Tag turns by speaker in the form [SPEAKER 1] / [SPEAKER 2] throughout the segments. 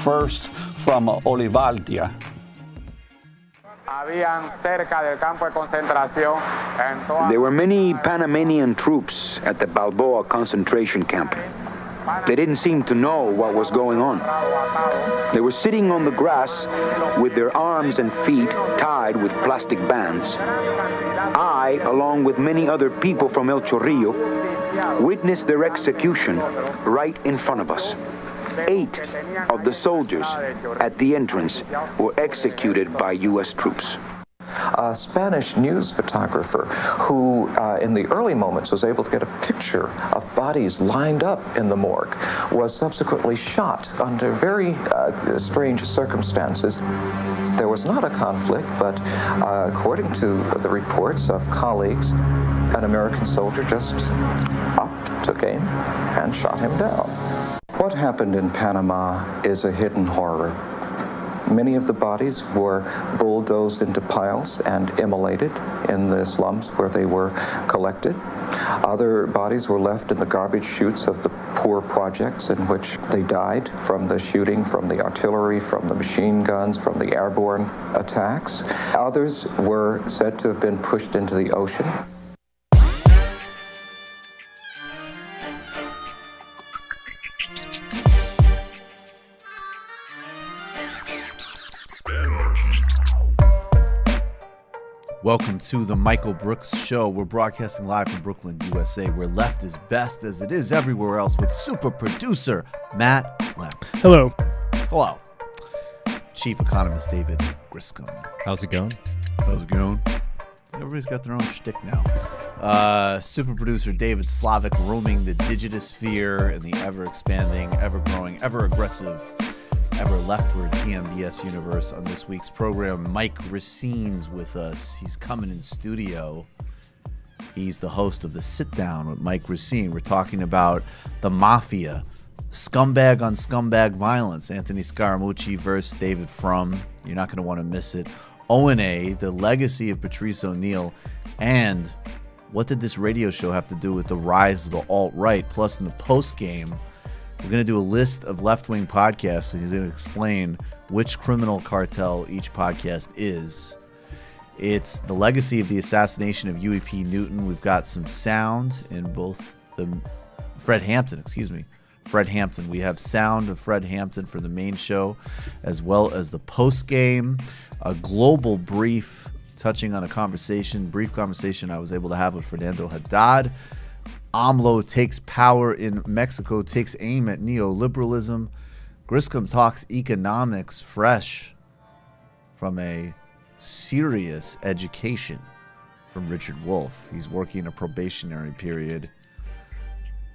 [SPEAKER 1] first from Olivardia.
[SPEAKER 2] There were many Panamanian troops at the Balboa concentration camp. They didn't seem to know what was going on. They were sitting on the grass with their arms and feet tied with plastic bands. I, along with many other people from El Chorrillo, witnessed their execution right in front of us. 8 of the soldiers at the entrance were executed by U.S. troops.
[SPEAKER 3] A Spanish news photographer who, in the early moments, was able to get a picture of bodies lined up in the morgue, was subsequently shot under very strange circumstances. There was not a conflict, but according to the reports of colleagues, an American soldier just took aim, and shot him down. What happened in Panama is a hidden horror. Many of the bodies were bulldozed into piles and immolated in the slums where they were collected. Other bodies were left in the garbage chutes of the poor projects in which they died from the shooting, from the artillery, from the machine guns, from the airborne attacks. Others were said to have been pushed into the ocean.
[SPEAKER 4] Welcome to the Michael Brooks Show. We're broadcasting live from Brooklyn, USA, where left is best as it is everywhere else, with super producer Matt Lamb.
[SPEAKER 5] Hello.
[SPEAKER 4] Hello. Chief economist David Griscom.
[SPEAKER 5] How's it going?
[SPEAKER 4] How's it going? Everybody's got their own shtick now. Super producer David Slavic roaming the digitosphere in the ever-expanding, ever-growing, ever-aggressive, ever-leftward TMBS universe. On this week's program, Mike Ricine's with us. He's coming in studio. He's the host of the Sit Down with Mike Recine. We're talking about the mafia, scumbag on scumbag violence. Anthony Scaramucci versus David Frum. You're not going to want to miss it. O&A, the legacy of Patrice O'Neill, and what did this radio show have to do with the rise of the alt-right? Plus, in the post-game, we're going to do a list of left-wing podcasts, and he's going to explain which criminal cartel each podcast is. It's the legacy of the assassination of UEP Newton. We've got some sound in both the Fred Hampton. We have sound of Fred Hampton for the main show, as well as the post-game, a global brief touching on a brief conversation I was able to have with Fernando Haddad. AMLO takes power in Mexico, takes aim at neoliberalism. Griscom talks economics fresh from a serious education from Richard Wolff. He's working a probationary period.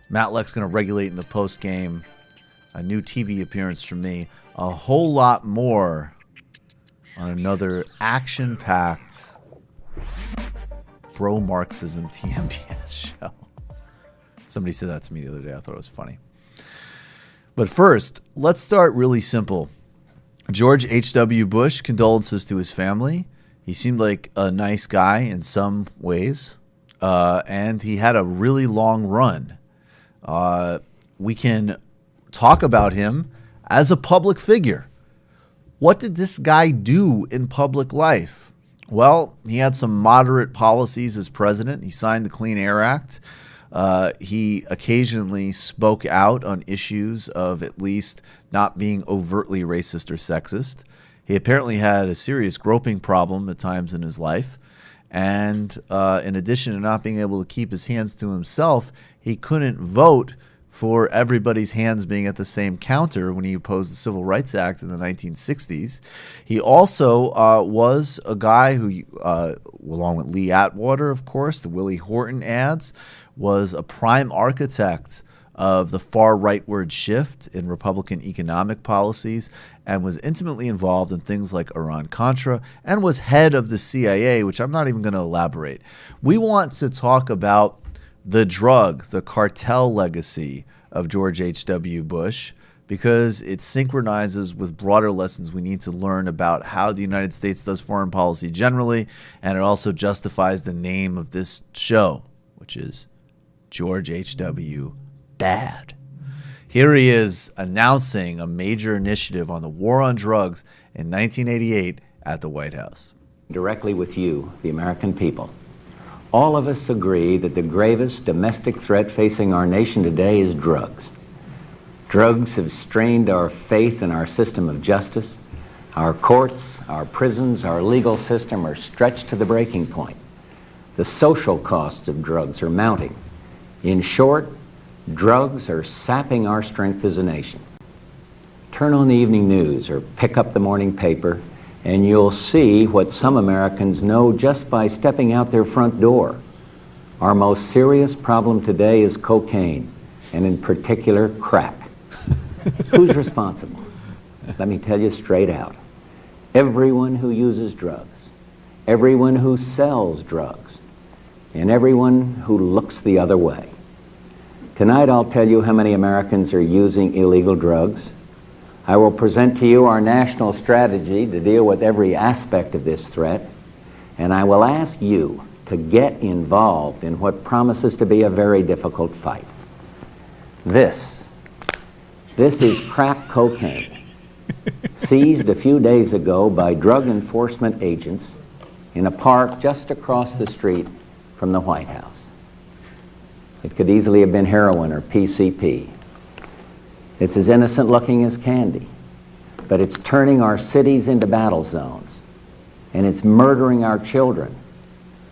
[SPEAKER 4] Matt Leck's going to regulate in the post game. A new TV appearance from me. A whole lot more on another action-packed bro-Marxism TMBS show. Somebody said that to me the other day. I thought it was funny. But first, let's start really simple. George H.W. Bush, condolences to his family. He seemed like a nice guy in some ways, and he had a really long run. We can talk about him as a public figure. What did this guy do in public life? Well, he had some moderate policies as president. He signed the Clean Air Act. He occasionally spoke out on issues of at least not being overtly racist or sexist. He apparently had a serious groping problem at times in his life. And in addition to not being able to keep his hands to himself, he couldn't vote for everybody's hands being at the same counter when he opposed the Civil Rights Act in the 1960s. He also was a guy who, along with Lee Atwater, of course, the Willie Horton ads, was a prime architect of the far rightward shift in Republican economic policies and was intimately involved in things like Iran-Contra and was head of the CIA, which I'm not even going to elaborate. We want to talk about the cartel legacy of George H.W. Bush, because it synchronizes with broader lessons we need to learn about how the United States does foreign policy generally, and it also justifies the name of this show, which is George H.W. Bad. Here he is announcing a major initiative on the war on drugs in 1988 at the White House.
[SPEAKER 5] Directly with you, the American people. All of us agree that the gravest domestic threat facing our nation today is drugs. Drugs have strained our faith in our system of justice. Our courts, our prisons, our legal system are stretched to the breaking point. The social costs of drugs are mounting. In short, drugs are sapping our strength as a nation. Turn on the evening news or pick up the morning paper, and you'll see what some Americans know just by stepping out their front door. Our most serious problem today is cocaine, and in particular, crack. Who's responsible? Let me tell you straight out. Everyone who uses drugs, everyone who sells drugs, and everyone who looks the other way. Tonight I'll tell you how many Americans are using illegal drugs. I will present to you our national strategy to deal with every aspect of this threat, and I will ask you to get involved in what promises to be a very difficult fight. This is crack cocaine, seized a few days ago by drug enforcement agents in a park just across the street from the White House. It could easily have been heroin or PCP. It's as innocent looking as candy, but it's turning our cities into battle zones, and it's murdering our children.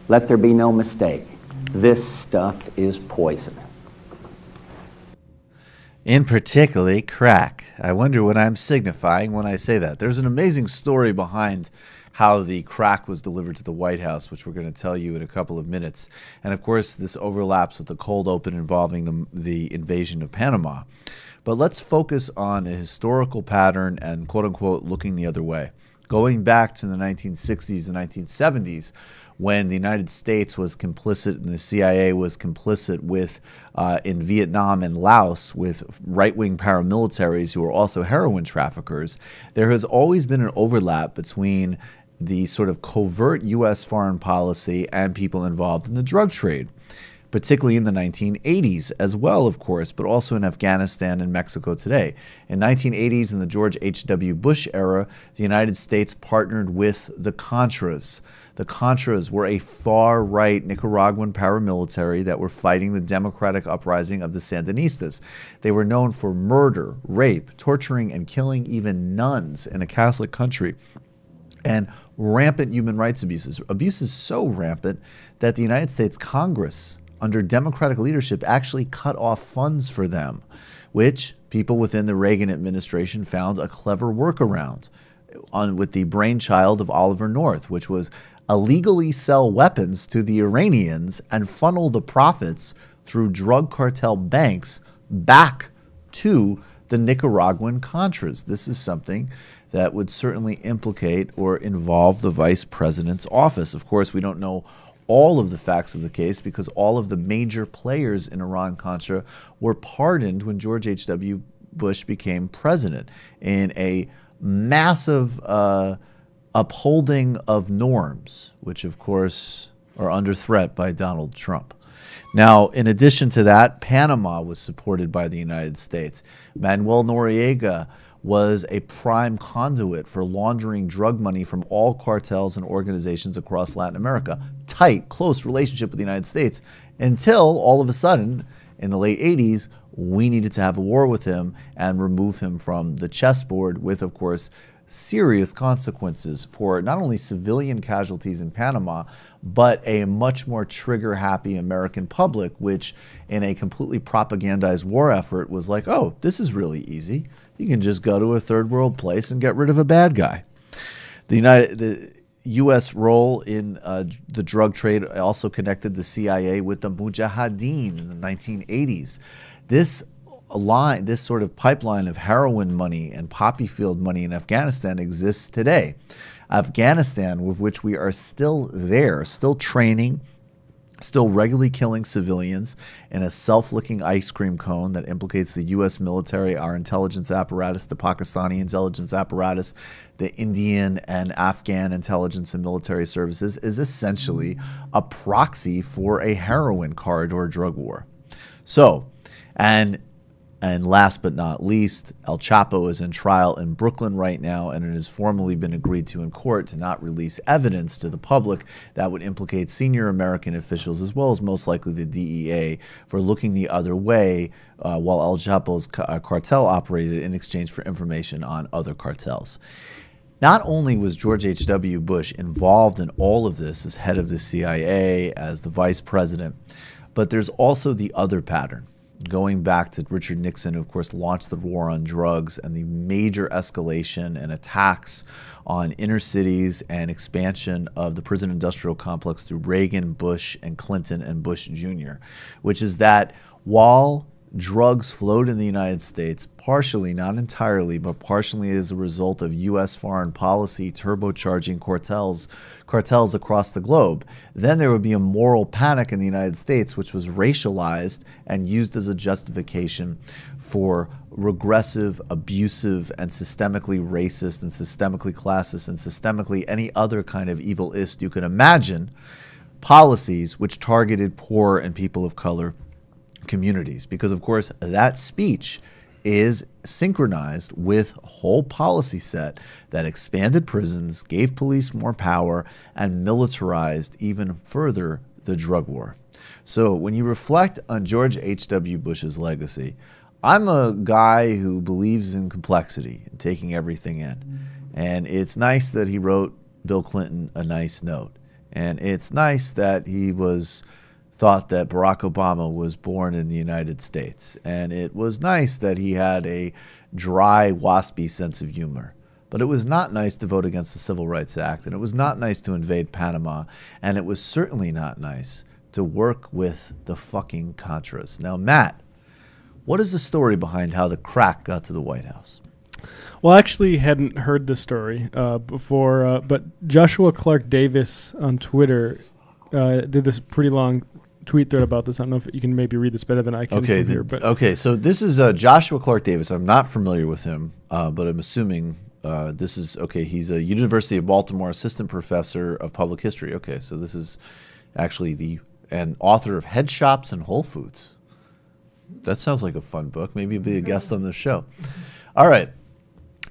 [SPEAKER 5] Let there be no mistake. This stuff is poison.
[SPEAKER 4] In particular, crack. I wonder what I'm signifying when I say that. There's an amazing story behind how the crack was delivered to the White House, which we're going to tell you in a couple of minutes. And of course, this overlaps with the cold open involving the invasion of Panama. But let's focus on a historical pattern and quote-unquote looking the other way. Going back to the 1960s and 1970s, when the United States was complicit and the CIA was complicit with in Vietnam and Laos with right-wing paramilitaries who were also heroin traffickers, there has always been an overlap between the sort of covert U.S. foreign policy and people involved in the drug trade, particularly in the 1980s as well, of course, but also in Afghanistan and Mexico today. In 1980s, in the George H.W. Bush era, the United States partnered with the Contras. The Contras were a far-right Nicaraguan paramilitary that were fighting the democratic uprising of the Sandinistas. They were known for murder, rape, torturing, and killing even nuns in a Catholic country, and rampant human rights abuses. Abuses so rampant that the United States Congress, under Democratic leadership, actually cut off funds for them, which people within the Reagan administration found a clever workaround with the brainchild of Oliver North, which was illegally sell weapons to the Iranians and funnel the profits through drug cartel banks back to the Nicaraguan Contras. This is something that would certainly implicate or involve the vice president's office. Of course, we don't know all of the facts of the case because all of the major players in Iran-Contra were pardoned when George H.W. Bush became president in a massive upholding of norms, which of course are under threat by Donald Trump. Now, in addition to that, Panama was supported by the United States. Manuel Noriega was a prime conduit for laundering drug money from all cartels and organizations across Latin America. Tight, close relationship with the United States until all of a sudden, in the late 80s, we needed to have a war with him and remove him from the chessboard with, of course, serious consequences for not only civilian casualties in Panama, but a much more trigger-happy American public, which in a completely propagandized war effort was like, oh, this is really easy. You can just go to a third world place and get rid of a bad guy. The U.S. role in the drug trade also connected the CIA with the Mujahideen in the 1980s. This sort of pipeline of heroin money and poppy field money in Afghanistan exists today. Afghanistan, with which we are still there, still training, still regularly killing civilians in a self-licking ice cream cone that implicates the U.S. military, our intelligence apparatus, the Pakistani intelligence apparatus, the Indian and Afghan intelligence and military services, is essentially a proxy for a heroin corridor drug war. So, and And last but not least, El Chapo is in trial in Brooklyn right now, and it has formally been agreed to in court to not release evidence to the public that would implicate senior American officials, as well as most likely the DEA, for looking the other way while El Chapo's cartel operated in exchange for information on other cartels. Not only was George H.W. Bush involved in all of this as head of the CIA, as the vice president, but there's also the other pattern. Going back to Richard Nixon, who of course launched the war on drugs and the major escalation and attacks on inner cities and expansion of the prison industrial complex through Reagan, Bush, and Clinton and Bush Jr., which is that while drugs flowed in the United States, partially, not entirely, but partially as a result of U.S. foreign policy turbocharging cartels across the globe. Then there would be a moral panic in the United States, which was racialized and used as a justification for regressive, abusive, and systemically racist, and systemically classist, and systemically any other kind of evilist you could imagine policies which targeted poor and people of color communities, because of course that speech is synchronized with a whole policy set that expanded prisons, gave police more power, and militarized even further the drug war. So when you reflect on George H.W. Bush's legacy, I'm a guy who believes in complexity and taking everything in. And it's nice that he wrote Bill Clinton a nice note. And it's nice that he thought that Barack Obama was born in the United States. And it was nice that he had a dry, waspy sense of humor. But it was not nice to vote against the Civil Rights Act, and it was not nice to invade Panama, and it was certainly not nice to work with the fucking Contras. Now, Matt, what is the story behind how the crack got to the White House?
[SPEAKER 6] Well, I actually hadn't heard this story before, but Joshua Clark Davis on Twitter did this pretty long tweet thread about this. I don't know if you can maybe read this better than I can.
[SPEAKER 4] Okay, okay. So this is Joshua Clark Davis. I'm not familiar with him, but I'm assuming this is okay. He's a University of Baltimore assistant professor of public history. Okay, so this is actually an author of Head Shops and Whole Foods. That sounds like a fun book. Maybe he'll be a guest on the show. All right,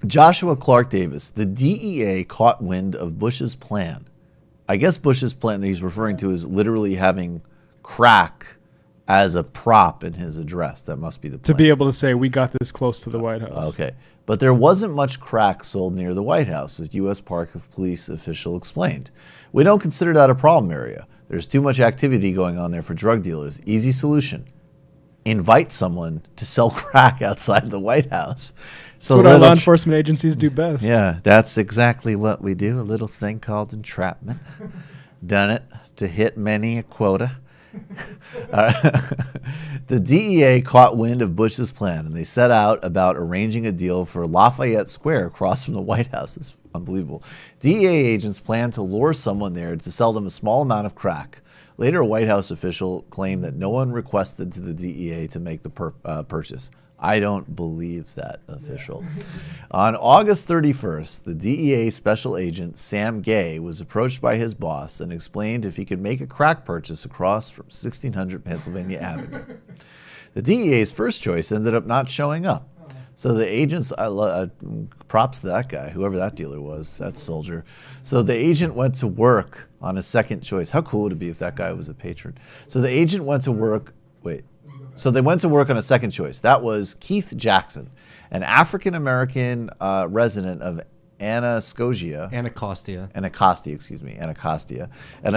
[SPEAKER 4] Joshua Clark Davis. The DEA caught wind of Bush's plan. I guess Bush's plan that he's referring to is literally having crack as a prop in his address. That must be the plan.
[SPEAKER 6] To be able to say, we got this close to the White House.
[SPEAKER 4] Okay. But there wasn't much crack sold near the White House, as U.S. Park Police official explained. We don't consider that a problem area. There's too much activity going on there for drug dealers. Easy solution. Invite someone to sell crack outside the White House.
[SPEAKER 6] So that's what our law enforcement agencies do best.
[SPEAKER 4] Yeah, that's exactly what we do. A little thing called entrapment. Done it to hit many a quota. The DEA caught wind of Bush's plan, and they set out about arranging a deal for Lafayette Square across from the White House. It's unbelievable. DEA agents planned to lure someone there to sell them a small amount of crack. Later, a White House official claimed that no one requested to the DEA to make the purchase. I don't believe that official. On August 31st, the DEA special agent Sam Gay was approached by his boss and explained if he could make a crack purchase across from 1600 Pennsylvania Avenue. The DEA's first choice ended up not showing up. So the agents, props to that guy, whoever that dealer was, that soldier. So the agent went to work on a second choice. How cool would it be if that guy was a patron? So the agent went to work, So they went to work on a second choice. That was Keith Jackson, an African-American resident of Anacostia, and a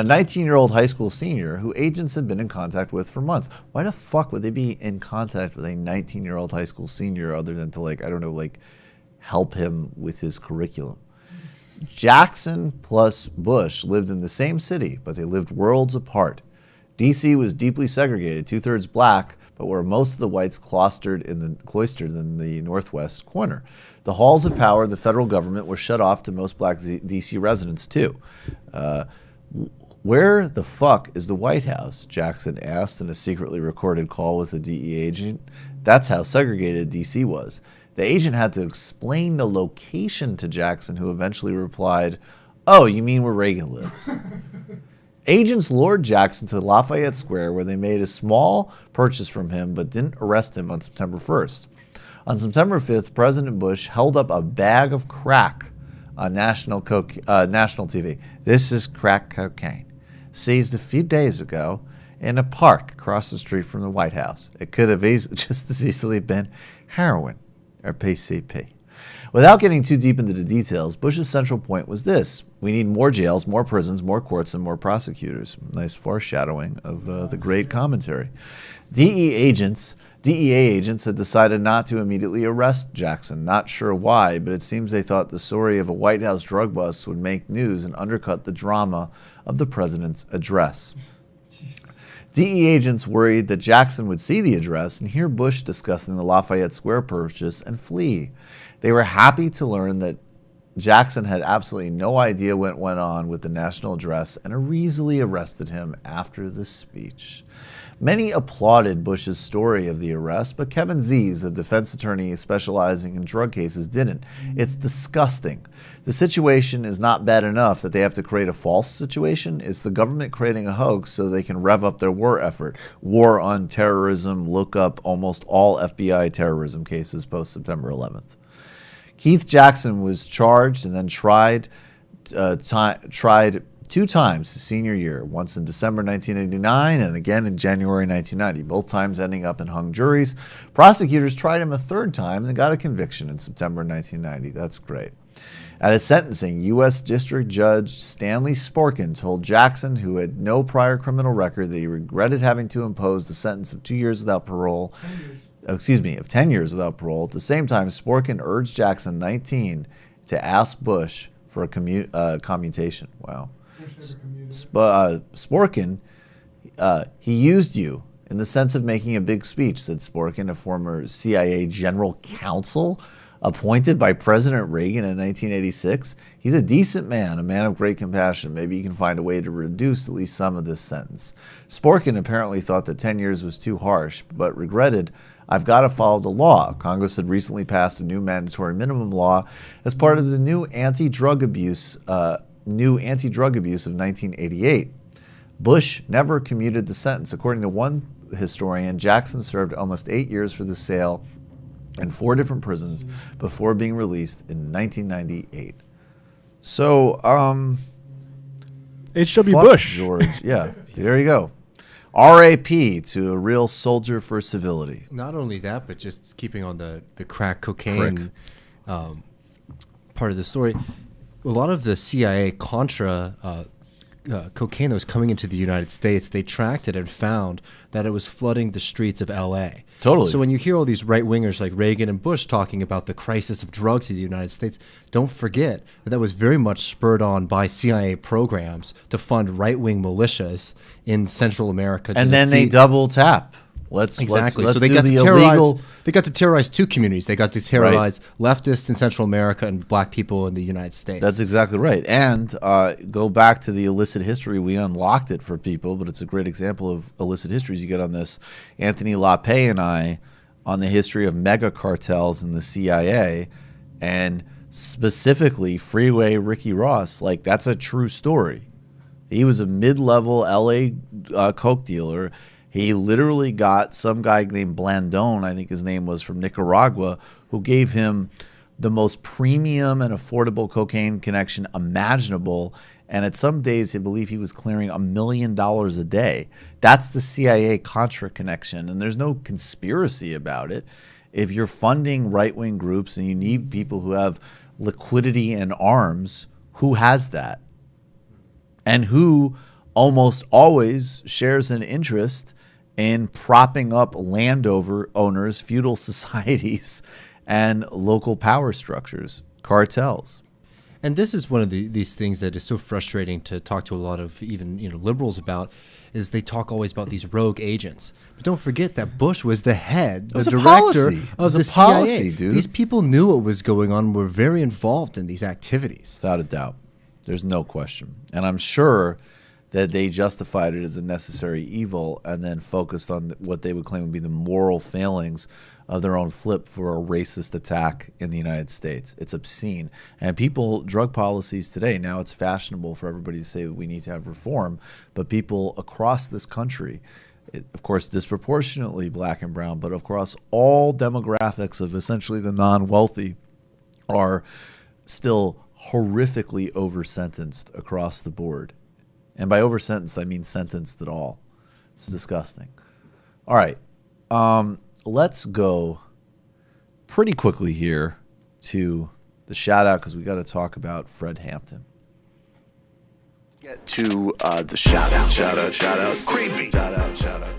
[SPEAKER 4] 19-year-old high school senior who agents had been in contact with for months. Why the fuck would they be in contact with a 19-year-old high school senior other than to help him with his curriculum? Jackson plus Bush lived in the same city, but they lived worlds apart. D.C. was deeply segregated, 2/3 black, but where most of the whites cloistered in the northwest corner. The halls of power of the federal government were shut off to most black D.C. residents, too. Where the fuck is the White House? Jackson asked in a secretly recorded call with a DEA agent. That's how segregated D.C. was. The agent had to explain the location to Jackson, who eventually replied, "Oh, you mean where Reagan lives?" Agents lured Jackson to Lafayette Square, where they made a small purchase from him but didn't arrest him on September 1st. On September 5th, President Bush held up a bag of crack on national TV. This is crack cocaine, seized a few days ago in a park across the street from the White House. It could have just as easily been heroin or PCP. Without getting too deep into the details, Bush's central point was this: we need more jails, more prisons, more courts, and more prosecutors. Nice foreshadowing of the great commentary. DEA agents had decided not to immediately arrest Jackson. Not sure why, but it seems they thought the story of a White House drug bust would make news and undercut the drama of the president's address. DEA agents worried that Jackson would see the address and hear Bush discussing the Lafayette Square purchase and flee. They were happy to learn that Jackson had absolutely no idea what went on with the national address and easily arrested him after the speech. Many applauded Bush's story of the arrest, but Kevin Zees, a defense attorney specializing in drug cases, didn't. It's disgusting. The situation is not bad enough that they have to create a false situation. It's the government creating a hoax so they can rev up their war effort. War on terrorism, look up almost all FBI terrorism cases post-September 11th. Keith Jackson was charged and then tried two times his senior year, once in December 1989 and again in January 1990, both times ending up in hung juries. Prosecutors tried him a third time and got a conviction in September 1990. That's great. At his sentencing, U.S. District Judge Stanley Sporkin told Jackson, who had no prior criminal record, that he regretted having to impose the sentence of 2 years without parole. Of 10 years without parole. At the same time, Sporkin urged Jackson, 19, to ask Bush for a commutation. Wow. Sporkin, he used you in the sense of making a big speech, said Sporkin, a former CIA general counsel appointed by President Reagan in 1986. He's a decent man, a man of great compassion. Maybe he can find a way to reduce at least some of this sentence. Sporkin apparently thought that 10 years was too harsh, but regretted, I've got to follow the law. Congress had recently passed a new mandatory minimum law as part of the new anti-drug abuse of 1988. Bush never commuted the sentence. According to one historian, Jackson served almost 8 years for the sale in 4 different prisons before being released in 1998. So,
[SPEAKER 6] H.W. Bush.
[SPEAKER 4] George. Yeah, there you go. R.A.P. to a real soldier for civility.
[SPEAKER 7] Not only that, but just keeping on the crack cocaine part of the story. A lot of the CIA Contra cocaine that was coming into the United States, they tracked it and found that it was flooding the streets of L.A.
[SPEAKER 4] Totally.
[SPEAKER 7] So when you hear all these right-wingers like Reagan and Bush talking about the crisis of drugs in the United States, don't forget that that was very much spurred on by CIA programs to fund right-wing militias in Central America.
[SPEAKER 4] And then they double tap. Let's
[SPEAKER 7] so
[SPEAKER 4] do
[SPEAKER 7] they got
[SPEAKER 4] the
[SPEAKER 7] to terrorize.
[SPEAKER 4] illegal.
[SPEAKER 7] They got to terrorize 2 communities. They got to terrorize leftists in Central America and black people in the United States.
[SPEAKER 4] That's exactly right. And go back to the illicit history. We unlocked it for people, but it's a great example of illicit histories you get on this. Anthony LaPay and I on the history of mega cartels in the CIA, and specifically Freeway Ricky Ross. Like, that's a true story. He was a mid-level LA coke dealer. He literally got some guy named Blandon, I think his name was, from Nicaragua, who gave him the most premium and affordable cocaine connection imaginable. And at some days, I believe he was clearing $1 million a day. That's the CIA Contra connection. And there's no conspiracy about it. If you're funding right-wing groups and you need people who have liquidity and arms, who has that? And who almost always shares an interest in propping up owners, feudal societies, and local power structures, cartels.
[SPEAKER 7] And this is one of these things that is so frustrating to talk to a lot of even liberals about, is they talk always about these rogue agents. But don't forget that Bush was the head, the director of the CIA.
[SPEAKER 4] Dude.
[SPEAKER 7] These people knew what was going on, were very involved in these activities.
[SPEAKER 4] Without a doubt. There's no question. And I'm sure that they justified it as a necessary evil and then focused on what they would claim would be the moral failings of their own flip for a racist attack in the United States. It's obscene. And drug policies today, now it's fashionable for everybody to say that we need to have reform, but people across this country, of course, disproportionately black and brown, but across all demographics of essentially the non-wealthy, are still horrifically over-sentenced across the board. And by over-sentenced, I mean sentenced at all. It's disgusting. All right. Let's go pretty quickly here to the shout-out because we got to talk about Fred Hampton.
[SPEAKER 8] Get to the shout-out. Creepy. Shout-out.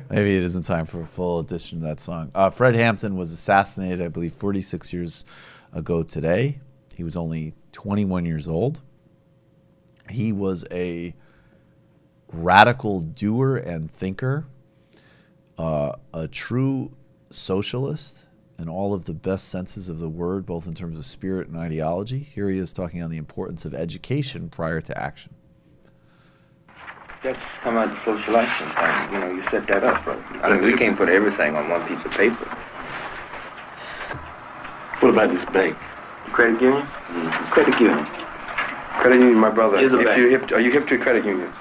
[SPEAKER 4] Maybe it isn't time for a full edition of that song. Fred Hampton was assassinated, I believe, 46 years ago today. He was only 21 years old. He was a radical doer and thinker, a true socialist in all of the best senses of the word, both in terms of spirit and ideology. Here he is talking on the importance of education prior to action.
[SPEAKER 9] That's come out of social action thing. You know, you set that up, bro. I mean, we can't put everything on one piece of paper.
[SPEAKER 10] What about this bank?
[SPEAKER 9] Credit union?
[SPEAKER 10] Mm-hmm.
[SPEAKER 9] Credit union.
[SPEAKER 10] Credit union, my brother.
[SPEAKER 9] Is a bank.
[SPEAKER 10] Are you hip to credit unions?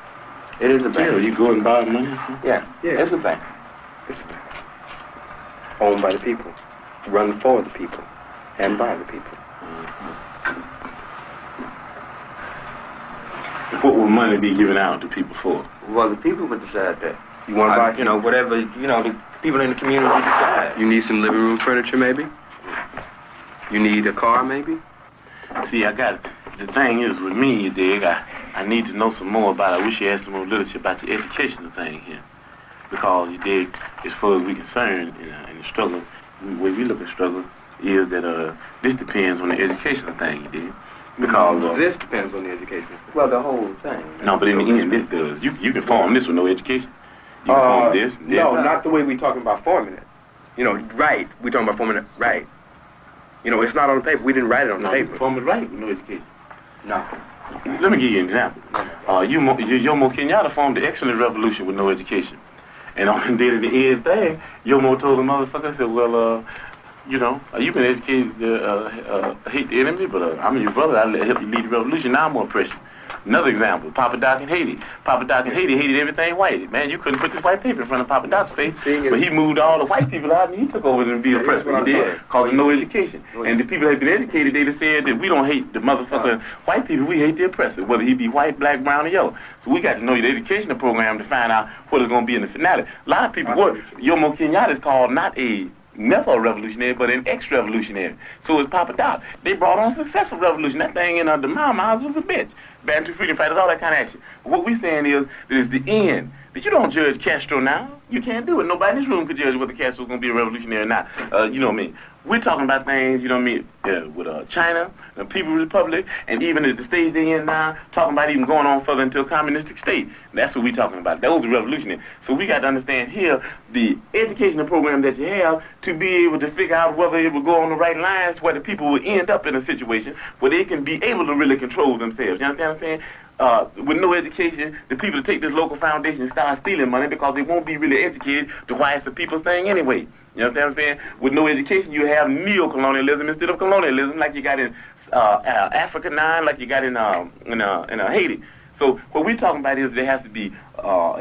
[SPEAKER 9] It is a bank.
[SPEAKER 10] Yeah, you go and borrow money?
[SPEAKER 9] Yeah, it's a bank.
[SPEAKER 10] It's a bank. Owned by the people. Run for the people. And by the people.
[SPEAKER 11] What will money be given out to people for?
[SPEAKER 9] Well, the people would decide that.
[SPEAKER 10] You want to buy?
[SPEAKER 9] You know, whatever, you know, the people in the community decide.
[SPEAKER 10] You need some living room furniture, maybe? You need a car, maybe?
[SPEAKER 11] See, the thing is with me, you dig, I need to know some more about it. I wish you had some more literature about the educational thing here. Because, you dig, as far as we're concerned in the struggle, the way we look at struggle is that this depends on the educational thing, you dig. Because
[SPEAKER 10] this depends on the education.
[SPEAKER 9] Well, the whole thing.
[SPEAKER 11] No, but in the end, this does. You can form this with no education. You can form this.
[SPEAKER 10] No, not the way we're talking about forming it. You know, right. We're talking about forming it right. You know, it's not on the paper. We didn't write it on the paper.
[SPEAKER 11] You form it right with no education.
[SPEAKER 10] No.
[SPEAKER 11] Let me give you an example. Jomo Kenyatta formed the excellent revolution with no education. And on the day of the end thing, Jomo told the motherfucker, said, well, you know, you can educate, hate the enemy, but I'm your brother. I'll help you lead the revolution. Now I'm more oppression. Another example, Papa Doc in Haiti. Papa Doc in Haiti hated everything white. Man, you couldn't put this white paper in front of Papa Doc's face. But he moved all the white people out and he took over and be oppressed. He did, because of no education. And the people that had been educated, they just said that we don't hate the motherfucking white people, we hate the oppressor, whether he be white, black, brown, or yellow. So we got to know the educational program to find out what it's going to be in the finale. A lot of people, Jomo Kenyatta is called never a revolutionary, but an ex-revolutionary. So is Papa Doc. They brought on a successful revolution. That thing in the Mao's was a bitch. Bantu freedom fighters, all that kind of action. But what we're saying is that it's the end. That you don't judge Castro now. You can't do it. Nobody in this room could judge whether Castro's going to be a revolutionary or not. You know what I mean? We're talking about things, you know what I mean, with China, the People's Republic, and even at the stage they're in now, talking about even going on further into a communistic state. That's what we're talking about. That was a revolutionary. So we got to understand here the educational program that you have to be able to figure out whether it will go on the right lines where the people will end up in a situation where they can be able to really control themselves. You understand what I'm saying? With no education, the people that take this local foundation and start stealing money because they won't be really educated to why it's a people's thing anyway. You understand what I'm saying? With no education, you have neo-colonialism instead of colonialism, like you got in Africa now, like you got in Haiti. So what we're talking about is there has to be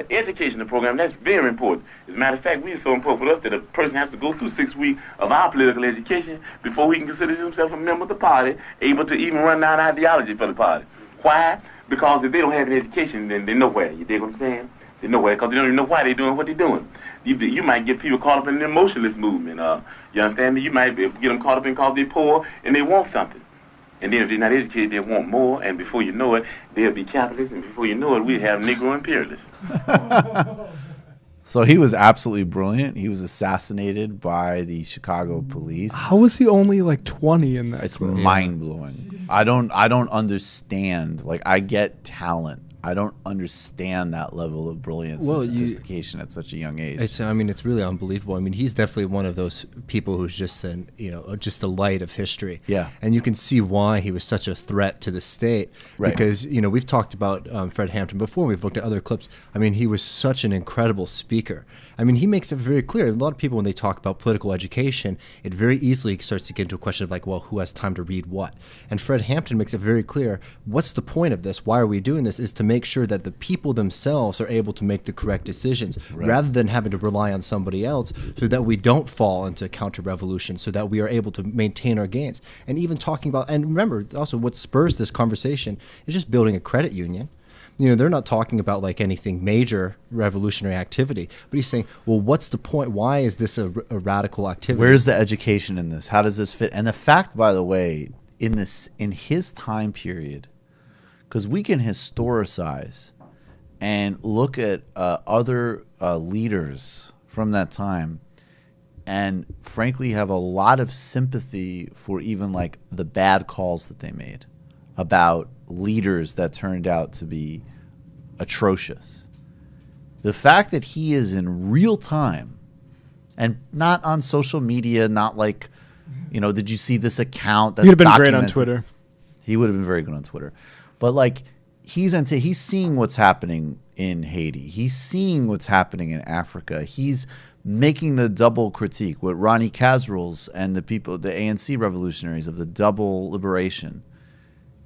[SPEAKER 11] educational program. That's very important. As a matter of fact, it's so important for us that a person has to go through 6 weeks of our political education before he can consider himself a member of the party, able to even run down ideology for the party. Why? Because if they don't have an education, then they're nowhere. You dig what I'm saying? They're nowhere because they don't even know why they're doing what they're doing. You might get people caught up in the emotionalist movement. You understand me? You might get them caught up in because they're poor and they want something. And then if they're not educated, they want more. And before you know it, they'll be capitalists. And before you know it, we have Negro imperialists.
[SPEAKER 4] So he was absolutely brilliant. He was assassinated by the Chicago police.
[SPEAKER 6] How was he only like 20 in that?
[SPEAKER 4] It's mind blowing. I don't understand. Like, I get talent. I don't understand that level of brilliance and sophistication at such a young age.
[SPEAKER 7] It's really unbelievable. I mean, he's definitely one of those people who's just just a light of history.
[SPEAKER 4] Yeah.
[SPEAKER 7] And you can see why he was such a threat to the state.
[SPEAKER 4] Right.
[SPEAKER 7] Because, we've talked about Fred Hampton before. We've looked at other clips. I mean, he was such an incredible speaker. I mean, he makes it very clear. A lot of people, when they talk about political education, it very easily starts to get into a question of like, well, who has time to read what? And Fred Hampton makes it very clear, what's the point of this? Why are we doing this? Is to make sure that the people themselves are able to make the correct decisions, rather than having to rely on somebody else, so that we don't fall into counter-revolution, so that we are able to maintain our gains. And even talking about, and remember, also what spurs this conversation is just building a credit union. They're not talking about like anything major revolutionary activity, but he's saying, well, what's the point? Why is this a radical activity?
[SPEAKER 4] Where's the education in this? How does this fit? And the fact, by the way, in his time period, because we can historicize and look at other leaders from that time, and frankly have a lot of sympathy for even like the bad calls that they made about leaders that turned out to be atrocious. The fact that he is in real time and not on social media, not like, did you see this account that's
[SPEAKER 6] He'd have been great on Twitter.
[SPEAKER 4] He would have been very good on Twitter. But like he's seeing what's happening in Haiti. He's seeing what's happening in Africa. He's making the double critique with Ronnie Kasrils and the people, the ANC revolutionaries, of the double liberation.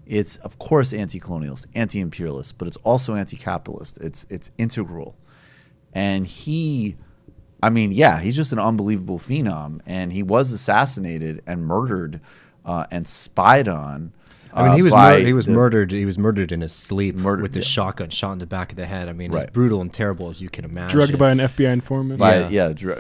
[SPEAKER 4] It's, of course, anti-colonialist, anti-imperialist, but it's also anti-capitalist. It's integral. And he's just an unbelievable phenom. And he was assassinated and murdered and spied on.
[SPEAKER 7] He was murdered. He was murdered in his sleep with the shotgun shot in the back of the head. I mean, as brutal and terrible as you can imagine.
[SPEAKER 6] Drugged by an FBI informant.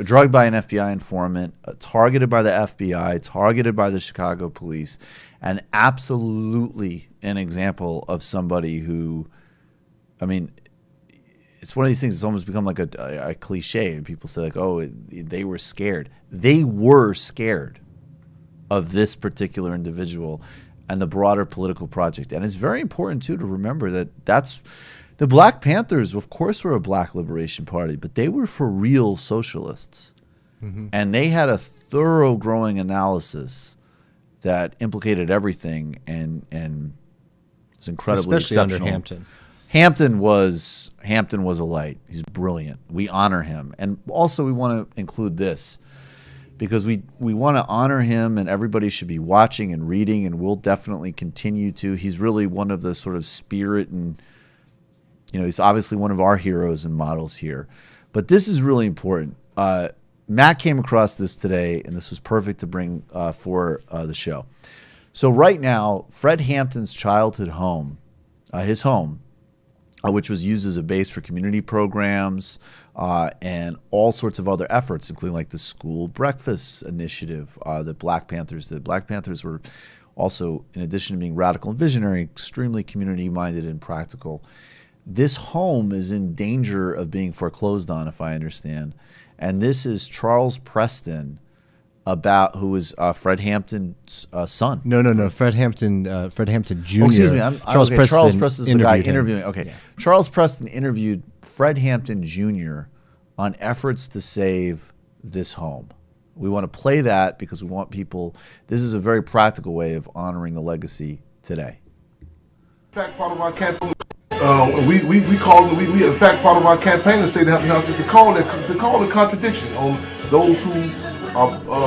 [SPEAKER 4] Drugged by an FBI informant, targeted by the FBI, targeted by the Chicago police, and absolutely an example of somebody who, it's one of these things that's almost become like a cliche. And people say like, oh, they were scared. They were scared of this particular individual and the broader political project. And it's very important, too, to remember that the Black Panthers, of course, were a black liberation party, but they were for real socialists. Mm-hmm. And they had a thorough growing analysis that implicated everything and it's incredibly
[SPEAKER 7] especially
[SPEAKER 4] exceptional.
[SPEAKER 7] Under Hampton.
[SPEAKER 4] Hampton was a light. He's brilliant. We honor him. And also we want to include this, because we want to honor him, and everybody should be watching and reading, and we'll definitely continue to. He's really one of the sort of spirit, and he's obviously one of our heroes and models here. But this is really important. Matt came across this today, and this was perfect to bring for the show. So right now, Fred Hampton's childhood home, his home, which was used as a base for community programs and all sorts of other efforts, including like the school breakfast initiative that Black Panthers did. Black Panthers were also, in addition to being radical and visionary, extremely community-minded and practical. This home is in danger of being foreclosed on, if I understand. And this is Charles Preston, who is Fred Hampton's son.
[SPEAKER 7] No. Fred Hampton Jr.
[SPEAKER 4] Oh, excuse me. Charles Preston is the guy interviewing. Okay.
[SPEAKER 7] Yeah.
[SPEAKER 4] Charles Preston interviewed Fred Hampton Jr. on efforts to save this home. We want to play that because we want people. This is a very practical way of honoring the legacy today.
[SPEAKER 12] In fact, part of our campaign, we in fact part of our campaign to say the Hampton House is to call the contradiction on those who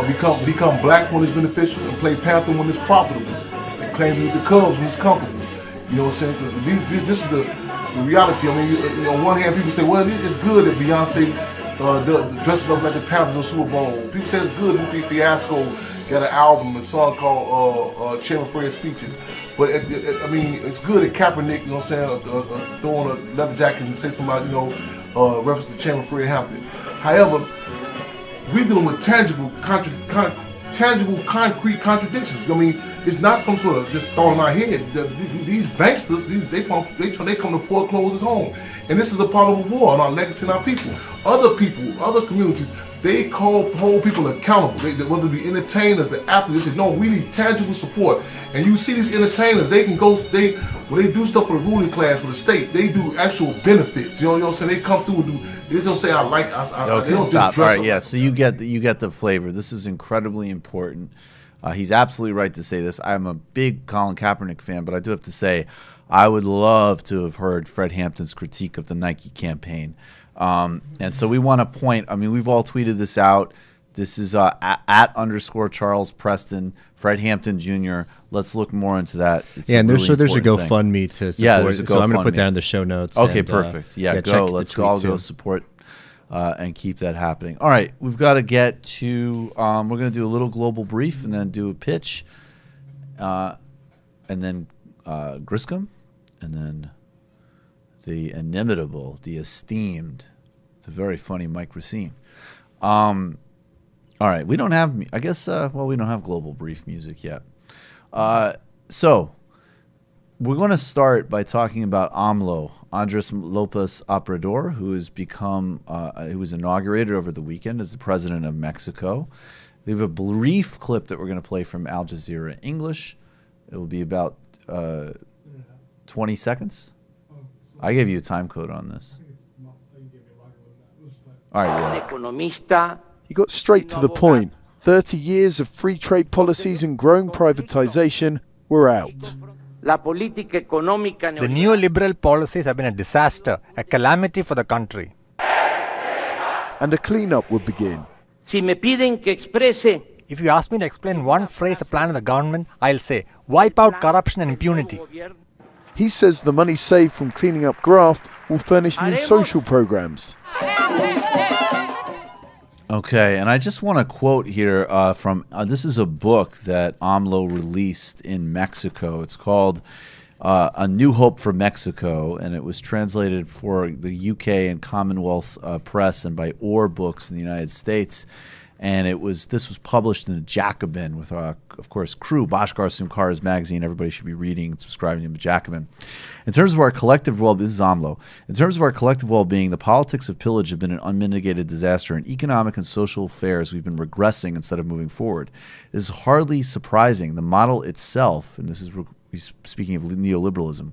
[SPEAKER 12] become black when it's beneficial and play Panther when it's profitable, and claim to be the Cubs when it's comfortable. You know what I'm saying? This is the reality. I mean, on one hand, people say, well, it's good that Beyonce dresses up like the Panthers on Super Bowl. People say it's good that Fiasco got an album, a song called Chairman Fred's Speeches. But it's good that Kaepernick, you know what I'm saying, throwing a leather jacket and say somebody, reference to Chairman Fred Hampton. However, we're dealing with tangible, concrete contradictions. I mean, It's not some sort of just thought in our head. These banksters, they come to foreclose his home. And this is a part of a war on our legacy and our people. Other people, other communities, they hold people accountable. Whether it be entertainers, the athletes, they say, no, we need tangible support. And you see these entertainers, they can go, when they do stuff for the ruling class, for the state, they do actual benefits. You know what I'm saying? They come through and do, they don't say,
[SPEAKER 4] Okay,
[SPEAKER 12] they don't
[SPEAKER 4] stop.
[SPEAKER 12] just dress
[SPEAKER 4] All right,
[SPEAKER 12] up.
[SPEAKER 4] yeah, so you get the flavor. This is incredibly important. He's absolutely right to say this. I'm a big Colin Kaepernick fan, but I do have to say I would love to have heard Fred Hampton's critique of the Nike campaign. And so we want to point, I mean, we've all tweeted this out. This is @_Charles Preston, Fred Hampton Jr. Let's look more into that. It's
[SPEAKER 7] and
[SPEAKER 4] a really
[SPEAKER 7] there's a
[SPEAKER 4] important thing.
[SPEAKER 7] GoFundMe to support.
[SPEAKER 4] Yeah, there's a
[SPEAKER 7] so I'm going to put
[SPEAKER 4] GoFundMe.
[SPEAKER 7] that in the show notes.
[SPEAKER 4] Okay,
[SPEAKER 7] and,
[SPEAKER 4] perfect. Let's
[SPEAKER 7] check the
[SPEAKER 4] all
[SPEAKER 7] tweet
[SPEAKER 4] go
[SPEAKER 7] too.
[SPEAKER 4] support and keep that happening. All right, we've got to get to, we're going to do a little global brief and then do a pitch, and then Griscom, and then the inimitable, the esteemed, the very funny Mike Recine. All right, we don't have, I guess, we don't have global brief music yet. So we're going to start by talking about AMLO, Andres Lopez Obrador, who has become, who was inaugurated over the weekend as the president of Mexico. We have a brief clip that we're going to play from Al Jazeera English. It will be about 20 seconds. I gave you a time code on this. All right, yeah.
[SPEAKER 13] He got straight to the point. 30 years of free trade policies and growing privatization were out.
[SPEAKER 14] The neoliberal policies have been a disaster, a calamity for the country.
[SPEAKER 13] And a cleanup would begin.
[SPEAKER 14] If you ask me to explain one phrase, the plan of the government, I'll say, wipe out corruption and impunity.
[SPEAKER 13] He says the money saved from cleaning up graft will furnish new social programs.
[SPEAKER 4] Okay, and I just want to quote here from, this is a book that AMLO released in Mexico. It's called A New Hope for Mexico, and it was translated for the UK and Commonwealth Press and by Orr Books in the United States. And this was published in the Jacobin with, of course, Crew, Bhaskar Sunkar's magazine. Everybody should be reading and subscribing to the Jacobin. In terms of our collective well-being, this is AMLO. In terms of our collective well-being, the politics of pillage have been an unmitigated disaster. In economic and social affairs, we've been regressing instead of moving forward. This is hardly surprising. The model itself, and this is speaking of neoliberalism,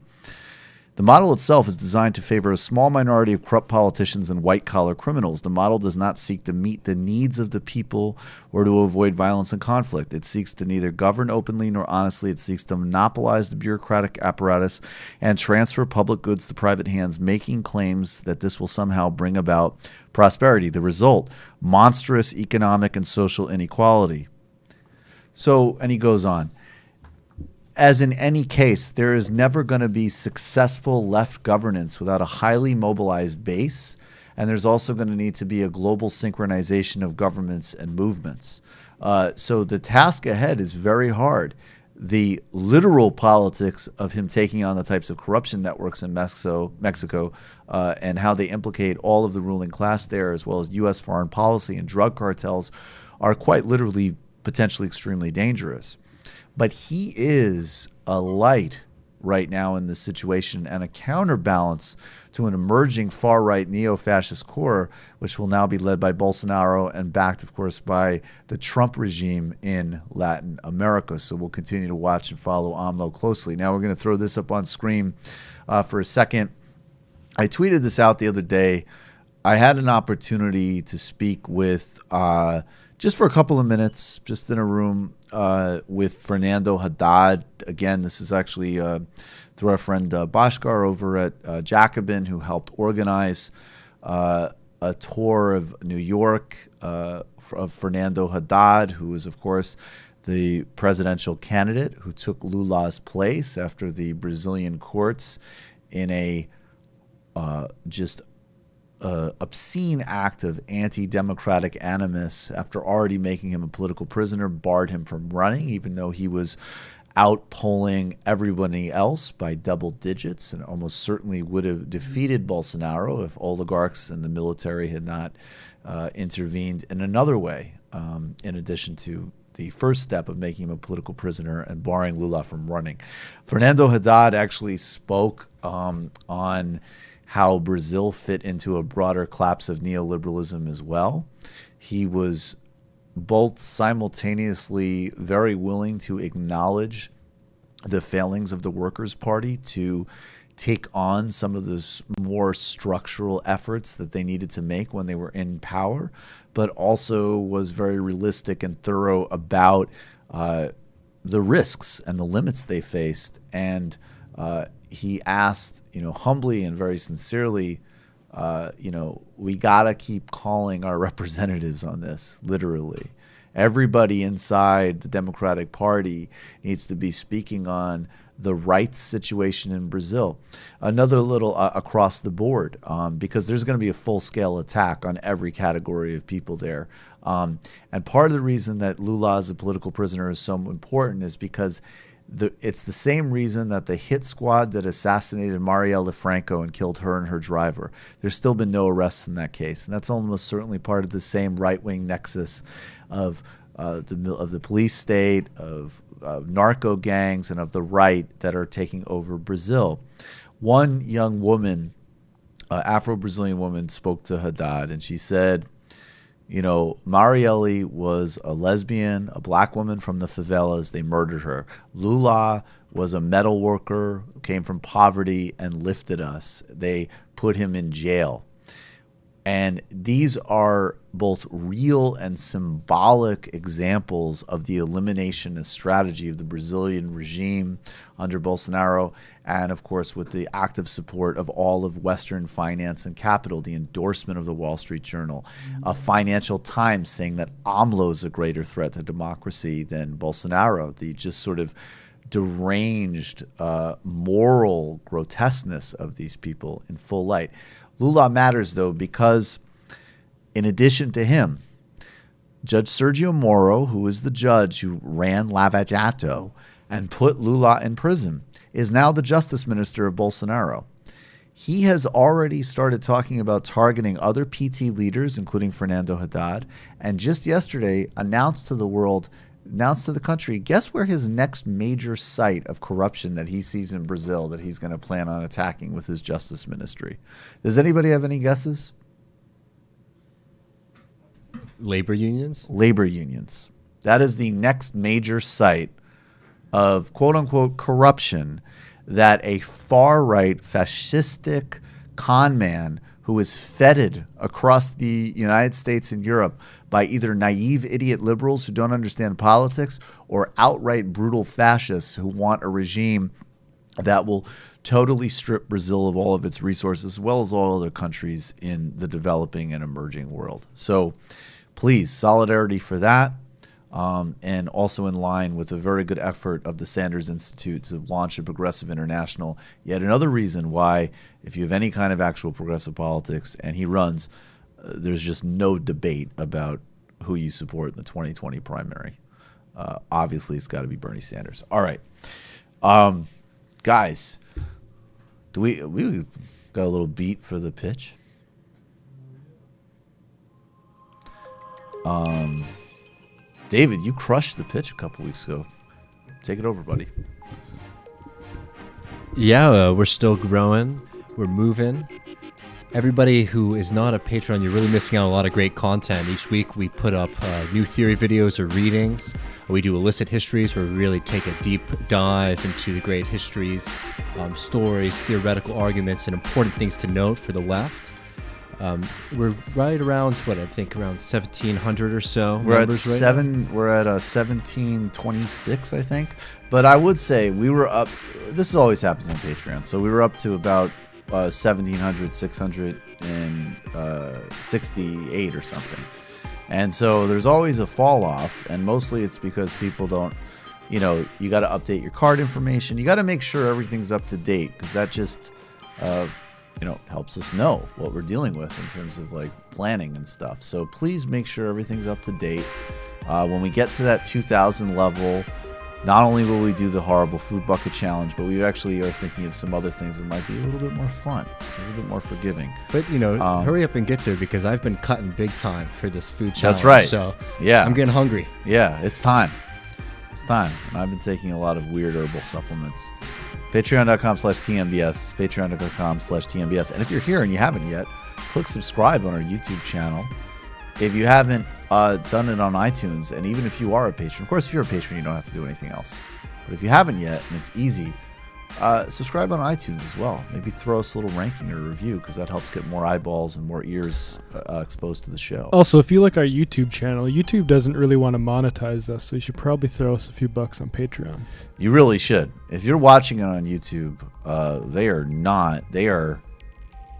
[SPEAKER 4] the model itself is designed to favor a small minority of corrupt politicians and white-collar criminals. The model does not seek to meet the needs of the people or to avoid violence and conflict. It seeks to neither govern openly nor honestly. It seeks to monopolize the bureaucratic apparatus and transfer public goods to private hands, making claims that this will somehow bring about prosperity. The result, monstrous economic and social inequality. So, and he goes on. As in any case, there is never going to be successful left governance without a highly mobilized base, and there's also going to need to be a global synchronization of governments and movements. So the task ahead is very hard. The literal politics of him taking on the types of corruption networks in Mexico and how they implicate all of the ruling class there, as well as U.S. foreign policy and drug cartels, are quite literally potentially extremely dangerous. But he is a light right now in this situation and a counterbalance to an emerging far-right neo-fascist core, which will now be led by Bolsonaro and backed, of course, by the Trump regime in Latin America. So we'll continue to watch and follow AMLO closely. Now we're going to throw this up on screen for a second. I tweeted this out the other day. I had an opportunity to speak with, just for a couple of minutes, just in a room, with Fernando Haddad. Again, this is actually through our friend Bhaskar over at Jacobin, who helped organize a tour of New York of Fernando Haddad, who is, of course, the presidential candidate who took Lula's place after the Brazilian courts in a obscene act of anti-democratic animus, after already making him a political prisoner, barred him from running, even though he was outpolling everybody else by double digits and almost certainly would have defeated Bolsonaro if oligarchs and the military had not intervened in another way, in addition to the first step of making him a political prisoner and barring Lula from running. Fernando Haddad actually spoke on how Brazil fit into a broader collapse of neoliberalism as well. He was both simultaneously very willing to acknowledge the failings of the Workers' Party to take on some of those more structural efforts that they needed to make when they were in power, but also was very realistic and thorough about the risks and the limits they faced. And he asked, humbly and very sincerely, we gotta keep calling our representatives on this, literally. Everybody inside the Democratic Party needs to be speaking on the rights situation in Brazil. Another little across the board, because there's going to be a full-scale attack on every category of people there. And part of the reason that Lula as a political prisoner is so important is because it's the same reason that the hit squad that assassinated Marielle Franco and killed her and her driver, there's still been no arrests in that case. And that's almost certainly part of the same right-wing nexus of the police state, of narco gangs, and of the right that are taking over Brazil. One young woman, Afro-Brazilian woman, spoke to Haddad, and she said, Marielle was a lesbian, a black woman from the favelas. They murdered her. Lula was a metal worker, came from poverty, and lifted us. They put him in jail. And these are both real and symbolic examples of the elimination strategy of the Brazilian regime under Bolsonaro, and of course with the active support of all of Western finance and capital, the endorsement of the Wall Street Journal, Financial Times saying that AMLO is a greater threat to democracy than Bolsonaro, the just sort of deranged moral grotesqueness of these people in full light. Lula matters, though, because in addition to him, Judge Sergio Moro, who is the judge who ran Lava Jato and put Lula in prison, is now the justice minister of Bolsonaro. He has already started talking about targeting other PT leaders, including Fernando Haddad, and just yesterday announced to the country, guess where his next major site of corruption that he sees in Brazil that he's going to plan on attacking with his justice ministry. Does anybody have any guesses?
[SPEAKER 7] Labor unions?
[SPEAKER 4] Labor unions. That is the next major site of quote-unquote corruption that a far-right fascistic con man who is feted across the United States and Europe by either naive idiot liberals who don't understand politics or outright brutal fascists who want a regime that will totally strip Brazil of all of its resources, as well as all other countries in the developing and emerging world. So please, solidarity for that. And also in line with a very good effort of the Sanders Institute to launch a Progressive International. Yet another reason why, if you have any kind of actual progressive politics, and he runs, there's just no debate about who you support in the 2020 primary. Obviously, it's got to be Bernie Sanders. All right. Guys, we got a little beat for the pitch? David, you crushed the pitch a couple weeks ago. Take it over, buddy.
[SPEAKER 7] Yeah, we're still growing. We're moving. Everybody who is not a patron, you're really missing out on a lot of great content. Each week we put up new theory videos or readings. We do illicit histories where we really take a deep dive into the great histories, stories, theoretical arguments, and important things to note for the left. We're right around around 1,700 or so.
[SPEAKER 4] We're at 1726, I think. But I would say we were up. This always happens on Patreon. So we were up to about 1,700, 668 or something. And so there's always a fall off, and mostly it's because people don't. You got to update your card information. You got to make sure everything's up to date, because that just helps us know what we're dealing with in terms of like planning and stuff. So please make sure everything's up to date. When we get to that 2,000 level, not only will we do the horrible food bucket challenge, but we actually are thinking of some other things that might be a little bit more fun, a little bit more forgiving.
[SPEAKER 7] But, hurry up and get there because I've been cutting big time for this food challenge.
[SPEAKER 4] That's right.
[SPEAKER 7] So
[SPEAKER 4] yeah,
[SPEAKER 7] I'm getting hungry.
[SPEAKER 4] Yeah, it's time. It's time. And I've been taking a lot of weird herbal supplements. Patreon.com/TMBS, Patreon.com/TMBS. And if you're here and you haven't yet, click subscribe on our YouTube channel. If you haven't done it on iTunes, and even if you are a patron, of course, if you're a patron, you don't have to do anything else. But if you haven't yet, and it's easy, subscribe on iTunes as well. Maybe throw us a little ranking or a review, because that helps get more eyeballs and more ears exposed to the show.
[SPEAKER 6] Also, if you like our YouTube channel, YouTube doesn't really want to monetize us, so you should probably throw us a few bucks on Patreon.
[SPEAKER 4] You really should. If you're watching it on YouTube, they are not. They are.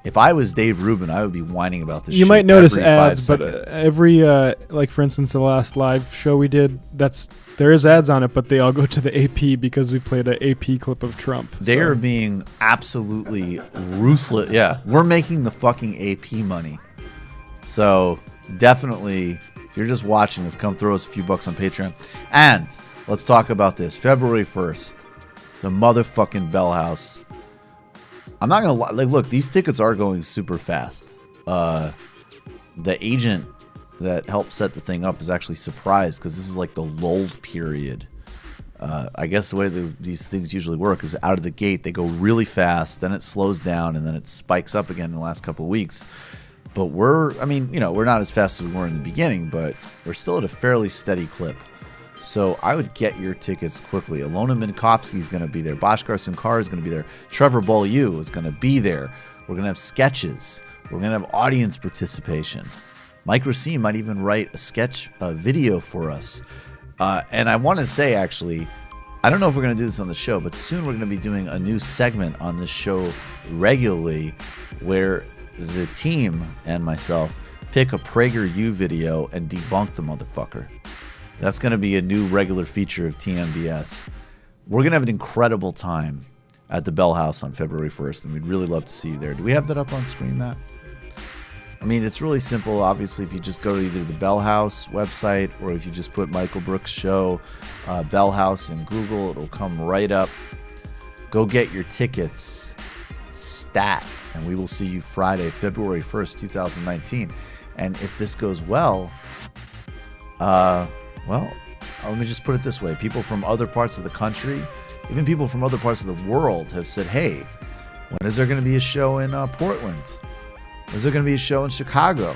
[SPEAKER 4] If I was Dave Rubin, I would be whining about this.
[SPEAKER 6] You might notice ads, but every like for instance, the last live show we did, there is ads on it, but they all go to the AP because we played an AP clip of Trump.
[SPEAKER 4] They are being absolutely ruthless. Yeah, we're making the fucking AP money. So definitely, if you're just watching this, come throw us a few bucks on Patreon. And let's talk about this. February 1st, the motherfucking Bell House. I'm not gonna lie. Like, look, these tickets are going super fast. The agent that helped set the thing up is actually surprised because this is like the lulled period. I guess the way these things usually work is out of the gate they go really fast, then it slows down, and then it spikes up again in the last couple of weeks. But we're not as fast as we were in the beginning, but we're still at a fairly steady clip. So I would get your tickets quickly. Alona Minkowski is going to be there. Bhaskar Sunkar is going to be there. Trevor Beaulieu is going to be there. We're going to have sketches. We're going to have audience participation. Mike Recine might even write a sketch video for us. And I want to say, actually, I don't know if we're going to do this on the show, but soon we're going to be doing a new segment on this show regularly where the team and myself pick a PragerU video and debunk the motherfucker. That's going to be a new regular feature of TMBS. We're going to have an incredible time at the Bell House on February 1st, and we'd really love to see you there. Do we have that up on screen, Matt? I mean, it's really simple. Obviously, if you just go to either the Bell House website or if you just put Michael Brooks Show, Bell House in Google, it'll come right up. Go get your tickets. Stat. And we will see you Friday, February 1st, 2019. And if this goes well, let me just put it this way. People from other parts of the country, even people from other parts of the world have said, hey, when is there going to be a show in Portland? When is there going to be a show in Chicago?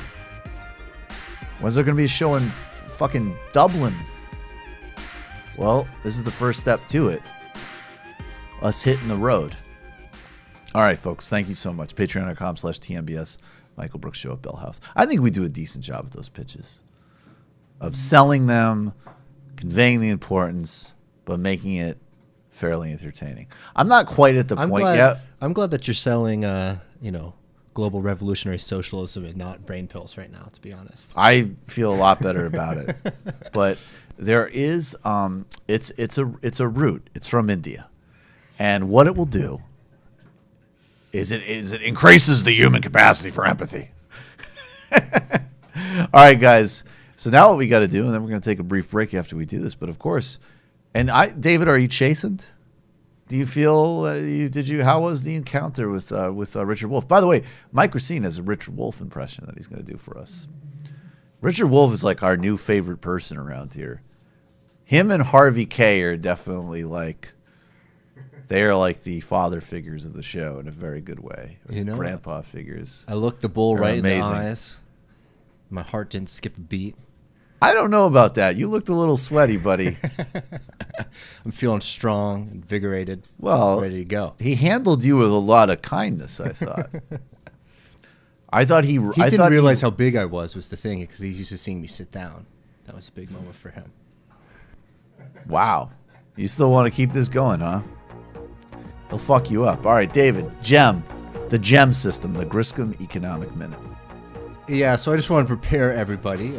[SPEAKER 4] When is there going to be a show in fucking Dublin? Well, this is the first step to it. Us hitting the road. All right, folks. Thank you so much. Patreon.com/TMBS. Michael Brooks Show at Bell House. I think we do a decent job with those pitches. Of selling them, conveying the importance, but making it fairly entertaining. I'm not quite at the point yet.
[SPEAKER 7] I'm glad that you're selling, global revolutionary socialism and not brain pills right now, to be honest.
[SPEAKER 4] I feel a lot better about it. But there is, it's a root. It's from India. And what it will do is it increases the human capacity for empathy. All right, guys. So now what we got to do, and then we're going to take a brief break after we do this. But of course, David, are you chastened? Do you feel? How was the encounter with Richard Wolff? By the way, Mike Recine has a Richard Wolff impression that he's going to do for us. Richard Wolff is like our new favorite person around here. Him and Harvey K are definitely they are like the father figures of the show in a very good way. Grandpa figures.
[SPEAKER 7] I looked the bull right in the eyes. My heart didn't skip a beat.
[SPEAKER 4] I don't know about that. You looked a little sweaty, buddy.
[SPEAKER 7] I'm feeling strong, invigorated, ready to go.
[SPEAKER 4] He handled you with a lot of kindness, I thought. I
[SPEAKER 7] didn't realize how big I was the thing, because he's used to seeing me sit down. That was a big moment for him.
[SPEAKER 4] Wow. You still want to keep this going, huh? He'll fuck you up. All right, David, the GEM system, the Griscom Economic Minute.
[SPEAKER 7] Yeah, so I just want to prepare everybody,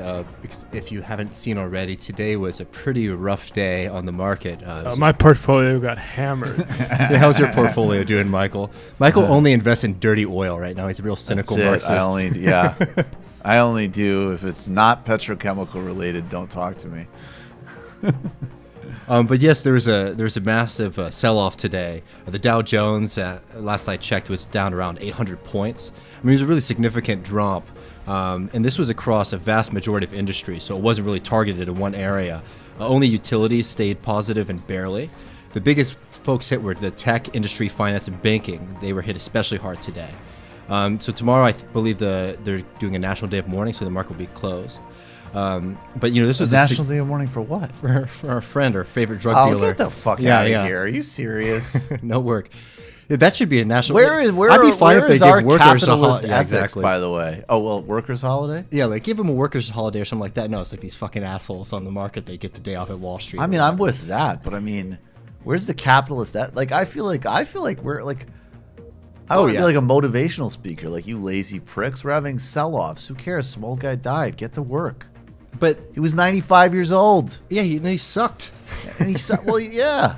[SPEAKER 7] because if you haven't seen already, today was a pretty rough day on the market.
[SPEAKER 6] My portfolio got hammered.
[SPEAKER 7] How's your portfolio doing, Michael? Michael only invests in dirty oil right now. He's a real cynical Marxist.
[SPEAKER 4] I only do if it's not petrochemical related. Don't talk to me.
[SPEAKER 7] But yes, there's a massive sell-off today. The Dow Jones, last I checked, was down around 800 points. I mean, it was a really significant drop. And this was across a vast majority of industry, so it wasn't really targeted in one area. Only utilities stayed positive and barely. The biggest folks hit were the tech, industry, finance, and banking. They were hit especially hard today. So tomorrow, I believe they're doing a national day of mourning, so the market will be closed. But you know, this was
[SPEAKER 4] a national day of mourning for what?
[SPEAKER 7] For our friend, our favorite drug dealer.
[SPEAKER 4] Get the fuck out of here! Are you serious?
[SPEAKER 7] No work. Yeah, that should be a national.
[SPEAKER 4] I'd be fine if they give workers capitalist ethics, by the way. Oh well, workers' holiday.
[SPEAKER 7] Yeah, like give them a workers' holiday or something like that. No, it's like these fucking assholes on the market. They get the day off at Wall Street.
[SPEAKER 4] I mean, I'm with that, but I mean, where's the capitalist? That like, I feel like we're like. I would be like a motivational speaker, like you lazy pricks. We're having sell-offs. Who cares? Some old guy died. Get to work.
[SPEAKER 7] But
[SPEAKER 4] he was 95 years old.
[SPEAKER 7] Yeah, he sucked.
[SPEAKER 4] And he sucked. Well, yeah.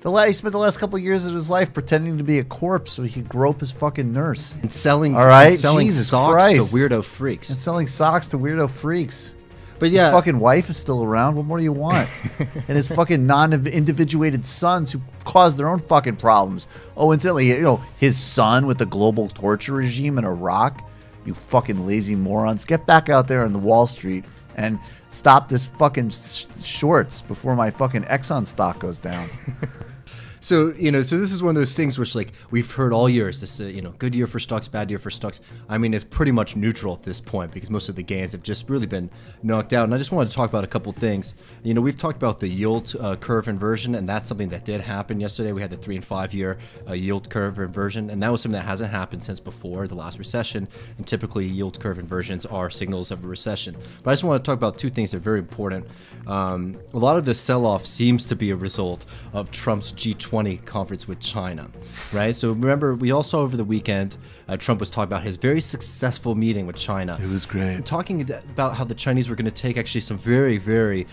[SPEAKER 4] He spent the last couple of years of his life pretending to be a corpse so he could grope his fucking nurse.
[SPEAKER 7] And selling,
[SPEAKER 4] all right,
[SPEAKER 7] selling
[SPEAKER 4] Jesus
[SPEAKER 7] socks
[SPEAKER 4] Christ.
[SPEAKER 7] to weirdo freaks.
[SPEAKER 4] And selling socks to weirdo freaks.
[SPEAKER 7] But yeah,
[SPEAKER 4] his fucking wife is still around. What more do you want? And his fucking non-individuated sons who caused their own fucking problems. Oh, incidentally, you know, his son with the global torture regime in Iraq. You fucking lazy morons. Get back out there on the Wall Street and stop this fucking shorts before my fucking Exxon stock goes down.
[SPEAKER 7] So, you know, so this is one of those things which, like, we've heard all years, this, you know, good year for stocks, bad year for stocks. I mean, it's pretty much neutral at this point because most of the gains have just really been knocked out. And I just wanted to talk about a couple things. You know, we've talked about the yield curve inversion, and that's something that did happen yesterday. We had the 3 and 5 year yield curve inversion, and that was something that hasn't happened since before the last recession. And typically, yield curve inversions are signals of a recession. But I just want to talk about two things that are very important. A lot of the sell-off seems to be a result of Trump's G20 conference with China, right? So remember, we all saw over the weekend, Trump was talking about his very successful meeting with China.
[SPEAKER 4] It was great.
[SPEAKER 7] Talking about how the Chinese were going to take actually some very, very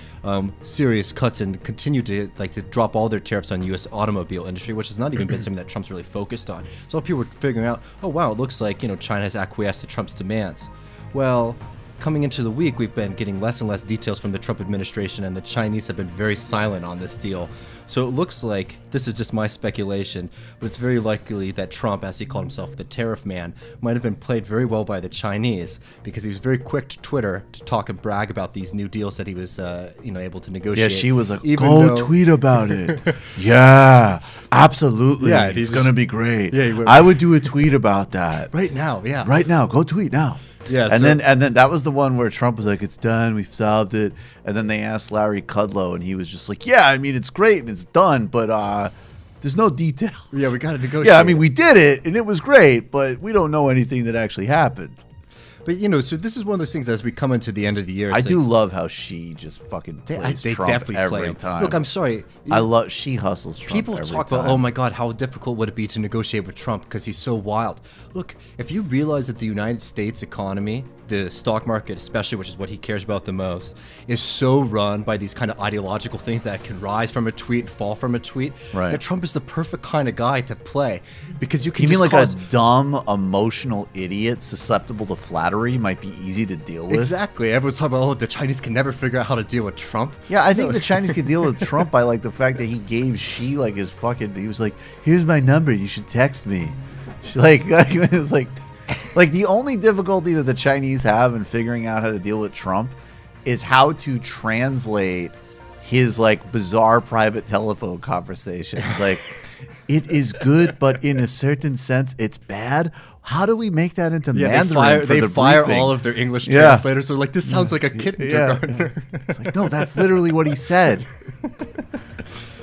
[SPEAKER 7] serious cuts and continue to drop all their tariffs on U.S. automobile industry, which has not even been something that Trump's really focused on. So people were figuring out, oh wow, it looks like, you know, China has acquiesced to Trump's demands. Well, coming into the week, we've been getting less and less details from the Trump administration, and the Chinese have been very silent on this deal. So it looks like, this is just my speculation, but it's very likely that Trump, as he called himself the tariff man, might have been played very well by the Chinese, because he was very quick to Twitter to talk and brag about these new deals that he was you know, able to negotiate.
[SPEAKER 4] Yeah, she was like, go tweet about it. Yeah, absolutely. Yeah, it's going to be great. Yeah, I would do a tweet about that.
[SPEAKER 7] Right now, yeah.
[SPEAKER 4] Right now, go tweet now.
[SPEAKER 7] Yeah,
[SPEAKER 4] and then that was the one where Trump was like, it's done, we've solved it. And then they asked Larry Kudlow, and he was just like, yeah, I mean, it's great and it's done, but there's no details.
[SPEAKER 7] Yeah, we got to negotiate.
[SPEAKER 4] Yeah, I mean, we did it and it was great, but we don't know anything that actually happened.
[SPEAKER 7] But, you know, so this is one of those things as we come into the end of the year.
[SPEAKER 4] I do love how she just fucking plays Trump definitely every time.
[SPEAKER 7] Look, I'm sorry.
[SPEAKER 4] She hustles Trump
[SPEAKER 7] People
[SPEAKER 4] every
[SPEAKER 7] talk
[SPEAKER 4] time.
[SPEAKER 7] about, oh my God, how difficult would it be to negotiate with Trump because he's so wild. Look, if you realize that the United States economy, the stock market especially, which is what he cares about the most, is so run by these kind of ideological things that can rise from a tweet and fall from a tweet,
[SPEAKER 4] right,
[SPEAKER 7] that Trump is the perfect kind of guy to play. Because you can
[SPEAKER 4] You mean
[SPEAKER 7] just
[SPEAKER 4] like a dumb, emotional idiot susceptible to flattery might be easy to deal with?
[SPEAKER 7] Exactly. Everyone's talking about, oh, the Chinese can never figure out how to deal with Trump.
[SPEAKER 4] Yeah, I think the Chinese could deal with Trump by like the fact that he gave Xi like his fucking, he was like, here's my number, you should text me. Like it was like the only difficulty that the Chinese have in figuring out how to deal with Trump is how to translate his like bizarre private telephone conversations. Like, it is good, but in a certain sense, it's bad. How do we make that into Mandarin?
[SPEAKER 7] They fire all of their English translators. They're like, this sounds like a kindergartner.
[SPEAKER 4] It's like, no, that's literally what he said.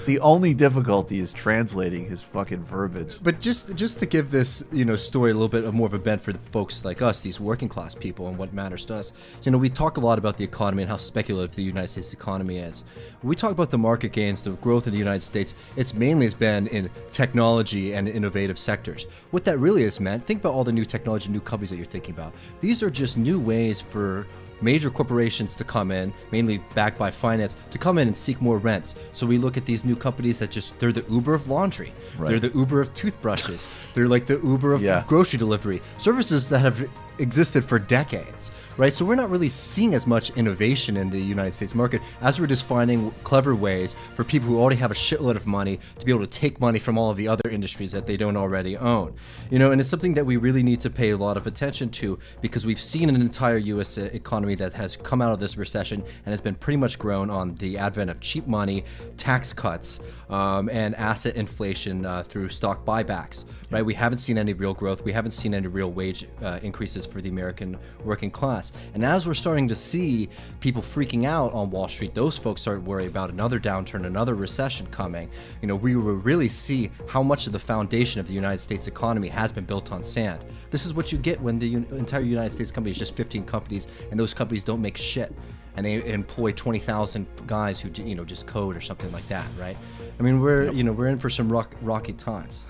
[SPEAKER 4] The only difficulty is translating his fucking verbiage.
[SPEAKER 7] But just to give this, you know, story a little bit of more of a bent for the folks like us, these working class people, and what matters to us. You know, we talk a lot about the economy and how speculative the United States economy is. When we talk about the market gains, the growth in the United States, it's mainly has been in technology and innovative sectors. What that really has meant, think about all the new technology, new companies that you're thinking about. These are just new ways for major corporations to come in, mainly backed by finance, to come in and seek more rents. So we look at these new companies that they're the Uber of laundry. Right. They're the Uber of toothbrushes. They're like the Uber of grocery delivery. Services that have existed for decades, right? So we're not really seeing as much innovation in the United States market as we're just finding clever ways for people who already have a shitload of money to be able to take money from all of the other industries that they don't already own. You know, and it's something that we really need to pay a lot of attention to, because we've seen an entire U.S. economy that has come out of this recession and has been pretty much grown on the advent of cheap money, tax cuts, and asset inflation through stock buybacks, right? We haven't seen any real growth. We haven't seen any real wage increases for the American working class. And as we're starting to see people freaking out on Wall Street, those folks start worrying about another downturn, another recession coming. You know, we will really see how much of the foundation of the United States economy has been built on sand. This is what you get when the entire United States company is just 15 companies, and those companies don't make shit, and they employ 20,000 guys who, you know, just code or something like that, right? I mean, we're in for some rocky times.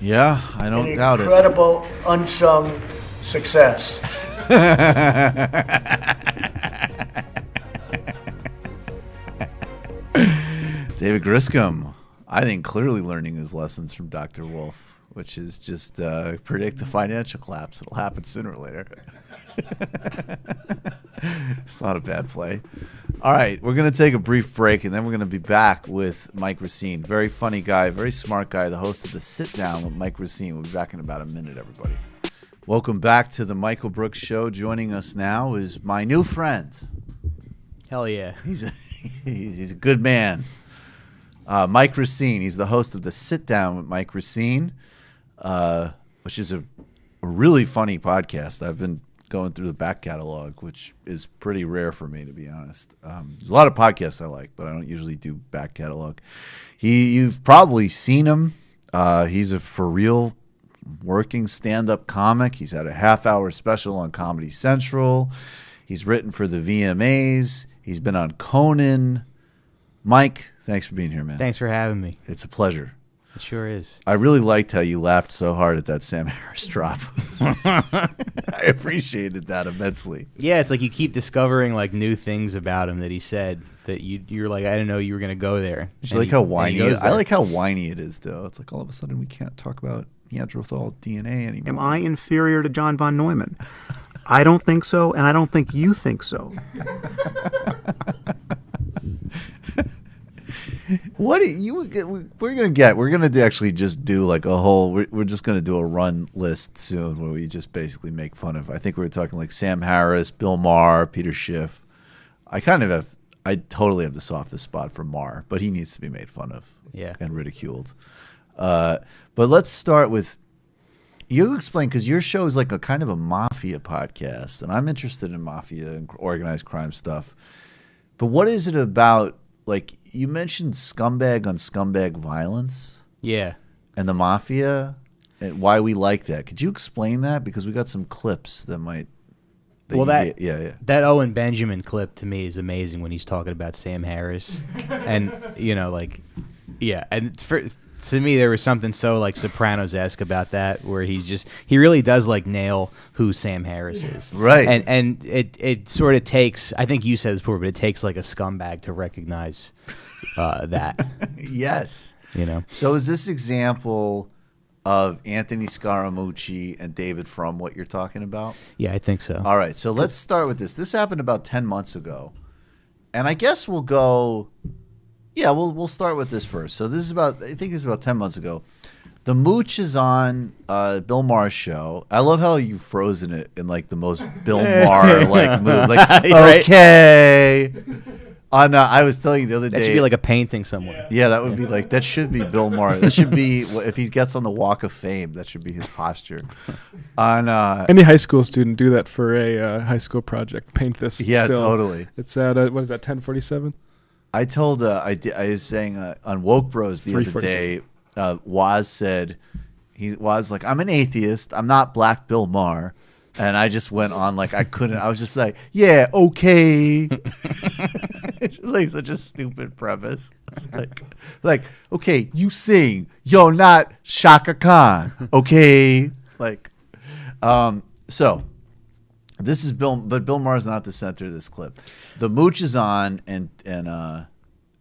[SPEAKER 4] Yeah, I don't doubt it.
[SPEAKER 15] Incredible unsung success.
[SPEAKER 4] David Griscom, I think, clearly learning his lessons from Dr. Wolf, which is just predict a financial collapse. It'll happen sooner or later. It's not a bad play. All right, we're going to take a brief break, and then we're going to be back with Mike Recine. Very funny guy, very smart guy, the host of The Sit Down with Mike Recine. We'll be back in about a minute, everybody. Welcome back to the Michael Brooks Show. Joining us now is my new friend.
[SPEAKER 16] Hell yeah.
[SPEAKER 4] He's a good man. Mike Recine. He's the host of The Sit Down with Mike Recine, which is a really funny podcast. I've been going through the back catalog, which is pretty rare for me, to be honest. There's a lot of podcasts I like, but I don't usually do back catalog. You've probably seen him. He's a for real working stand-up comic. He's had a half-hour special on Comedy Central. He's written for the VMAs. He's been on Conan. Mike, thanks for being here, man.
[SPEAKER 16] Thanks for having me.
[SPEAKER 4] It's a pleasure.
[SPEAKER 16] It sure is.
[SPEAKER 4] I really liked how you laughed so hard at that Sam Harris drop. I appreciated that immensely.
[SPEAKER 16] Yeah, it's like you keep discovering like new things about him that he said that you're like, I didn't know you were going to go there.
[SPEAKER 4] It's like how whiny. I like how whiny it is, though. It's like all of a sudden we can't talk about Neanderthal DNA anymore.
[SPEAKER 17] Am I inferior to John von Neumann? I don't think so, and I don't think you think so.
[SPEAKER 4] What do you? We're gonna actually just do like a whole. We're just gonna do a run list soon where we just basically make fun of. I think we were talking like Sam Harris, Bill Maher, Peter Schiff. I totally have the softest spot for Maher, but he needs to be made fun of, and ridiculed. But let's start with you. Explain, because your show is like a kind of a mafia podcast, and I'm interested in mafia and organized crime stuff. But what is it about? Like, you mentioned scumbag on scumbag violence.
[SPEAKER 16] Yeah.
[SPEAKER 4] And the mafia, and why we like that. Could you explain that? Because we got some clips that might...
[SPEAKER 16] That Owen Benjamin clip to me is amazing when he's talking about Sam Harris. And, you know, like, yeah. And to me, there was something so, like, Sopranos-esque about that, where he really does, like, nail who Sam Harris is.
[SPEAKER 4] Right.
[SPEAKER 16] And it sort of takes, I think you said this before, but it takes, like, a scumbag to recognize that.
[SPEAKER 4] Yes.
[SPEAKER 16] You know?
[SPEAKER 4] So is this example of Anthony Scaramucci and David Frum what you're talking about?
[SPEAKER 16] Yeah, I think so.
[SPEAKER 4] All right, so let's start with this. This happened about 10 months ago. And I guess we'll go... Yeah, we'll start with this first. So this is about 10 months ago. The Mooch is on Bill Maher's show. I love how you've frozen it in like the most Bill Maher like move. Like, okay. I was telling you the other day.
[SPEAKER 16] That should be like a painting somewhere.
[SPEAKER 4] Yeah, that would be like, that should be Bill Maher. That should be, if he gets on the Walk of Fame, that should be his posture.
[SPEAKER 6] Any high school student do that for a high school project. Paint this.
[SPEAKER 4] Yeah,
[SPEAKER 6] still.
[SPEAKER 4] totally.
[SPEAKER 6] It's at, what is that, 1047?
[SPEAKER 4] I told I was saying on Woke Bros the other day, Waz said, Waz like, I'm an atheist, I'm not Black Bill Maher, and I just went on like I was just like, yeah, okay. It's just like such a stupid premise. It's like okay, you sing, you're not Shaka Khan, okay, like, so. This is Bill, but Bill Maher's not the center of this clip. The Mooch is on, and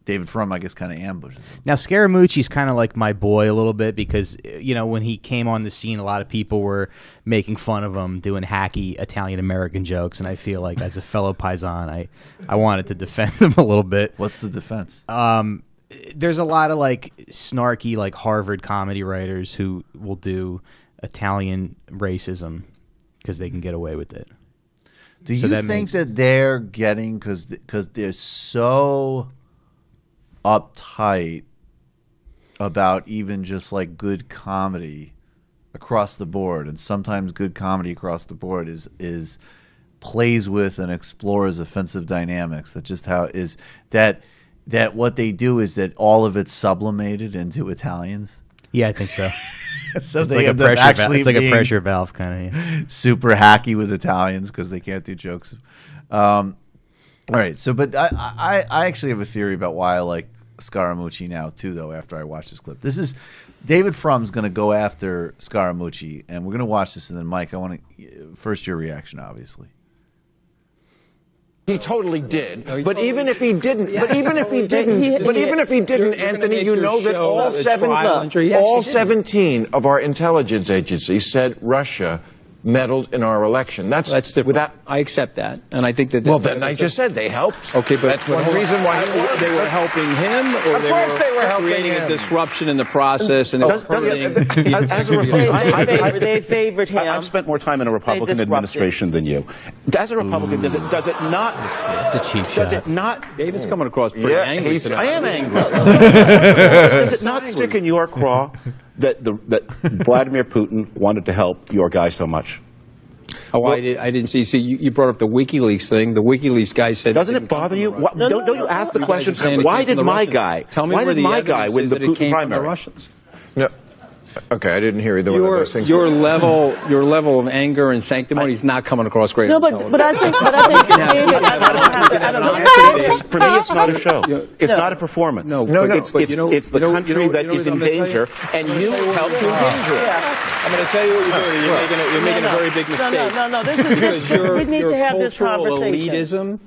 [SPEAKER 4] David Frum, I guess, kind of ambushes him.
[SPEAKER 16] Now, Scaramucci's kind of like my boy a little bit because, when he came on the scene, a lot of people were making fun of him, doing hacky Italian-American jokes, and I feel like as a fellow Paisan, I wanted to defend him a little bit.
[SPEAKER 4] What's the defense?
[SPEAKER 16] There's a lot of, snarky, Harvard comedy writers who will do Italian racism because they can get away with it.
[SPEAKER 4] Do you think that they're getting, because they're so uptight about even just good comedy across the board, and sometimes good comedy across the board is plays with and explores offensive dynamics, that just how is that what they do is that all of it's sublimated into Italians?
[SPEAKER 16] Yeah, I think so.
[SPEAKER 4] So
[SPEAKER 16] it's
[SPEAKER 4] they
[SPEAKER 16] like a pressure valve kind of
[SPEAKER 4] super hacky with Italians because they can't do jokes. All right, so but I actually have a theory about why I like Scaramucci now too, though. After I watch this clip, this is David Frum's going to go after Scaramucci, and we're going to watch this, and then Mike, I want to first your reaction, obviously.
[SPEAKER 18] He totally did. But even if he didn't, Anthony, you know that all 17 of our intelligence agencies said Russia meddled in our election. That's
[SPEAKER 19] different. I accept that, and I think that.
[SPEAKER 18] Well, then I just said they helped.
[SPEAKER 19] Okay, but
[SPEAKER 18] that's one reason why
[SPEAKER 19] they were helping him, or they were creating a disruption in the process, and they were hurting.
[SPEAKER 20] They favored him.
[SPEAKER 21] I've spent more time in a Republican administration than you. As a Republican, does it not?
[SPEAKER 16] That's a cheap shot.
[SPEAKER 21] Does it not?
[SPEAKER 19] David's coming across pretty angry today.
[SPEAKER 21] I am angry. Does it not stick in your craw that Vladimir Putin wanted to help your guy so much?
[SPEAKER 19] Oh, well, I didn't see. See, you brought up the WikiLeaks thing. The WikiLeaks guy said.
[SPEAKER 21] Doesn't it bother you? Don't you ask the question? Why did my guy?
[SPEAKER 19] Tell me
[SPEAKER 21] why
[SPEAKER 19] where
[SPEAKER 21] did
[SPEAKER 19] the
[SPEAKER 21] my guy win the Putin primary?
[SPEAKER 19] The Russians.
[SPEAKER 18] No. Okay, I didn't hear either one of those things.
[SPEAKER 19] Your level of anger and sanctimony is not coming across great.
[SPEAKER 20] No, but I think
[SPEAKER 21] for me, it's not a show. It's not a performance.
[SPEAKER 19] No,
[SPEAKER 21] it's the country that is in danger, and you helped to endanger it.
[SPEAKER 19] I'm going to tell you what you're doing. You're making a very big mistake.
[SPEAKER 20] No. We need to have this conversation.
[SPEAKER 19] Elitism.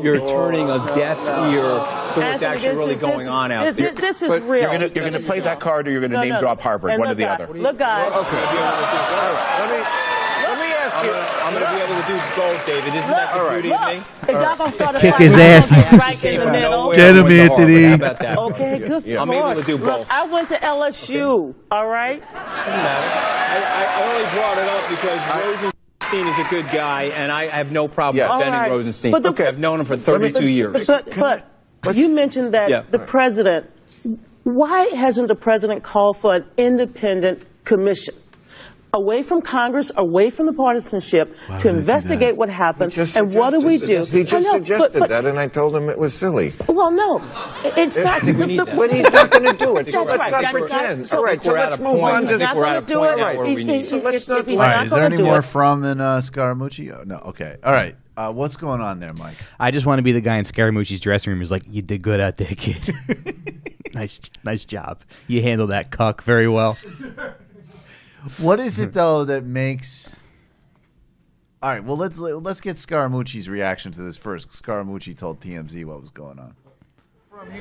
[SPEAKER 19] You're turning a deaf ear to what's actually really going on out there.
[SPEAKER 20] This is real.
[SPEAKER 21] You're going to play that card, or you're going to name drop Harvard, one or the other.
[SPEAKER 20] Look, guys.
[SPEAKER 21] Okay. Let me ask you.
[SPEAKER 19] I'm going to be able to do both, David. Isn't that the beauty of me?
[SPEAKER 20] If y'all gonna start a
[SPEAKER 16] Kick
[SPEAKER 20] fight,
[SPEAKER 16] his ass.
[SPEAKER 20] right in the middle.
[SPEAKER 16] Get him, Anthony.
[SPEAKER 19] How about that?
[SPEAKER 20] Okay, good.
[SPEAKER 19] I'm able to do both.
[SPEAKER 20] Look, I went to LSU. All right.
[SPEAKER 19] Doesn't matter. I only brought it up because Rosenstein is a good guy, and I have no problem defending Rosenstein. But I've known him for 32 years.
[SPEAKER 20] But you mentioned that the president. Why hasn't the president called for an independent commission? Away from Congress, away from the partisanship, to investigate what happened. And what do we do?
[SPEAKER 18] He just suggested that, and I told him it was silly.
[SPEAKER 20] Well, no, it's not.
[SPEAKER 18] But he's not going to do it. So let's not
[SPEAKER 20] Right.
[SPEAKER 18] pretend.
[SPEAKER 20] So
[SPEAKER 18] All right, so let's move on.
[SPEAKER 20] He's not going to do it.
[SPEAKER 18] So let's not.
[SPEAKER 4] All right, is there any more Frum and Scaramucci? Oh, no, okay. All right. What's going on there, Mike?
[SPEAKER 16] I just want to be the guy in Scaramucci's dressing room who's like, you did good out there, kid. Nice job. You handled that cuck very well.
[SPEAKER 4] What is it though that makes? All right, well let's get Scaramucci's reaction to this first. Scaramucci told TMZ what was going on.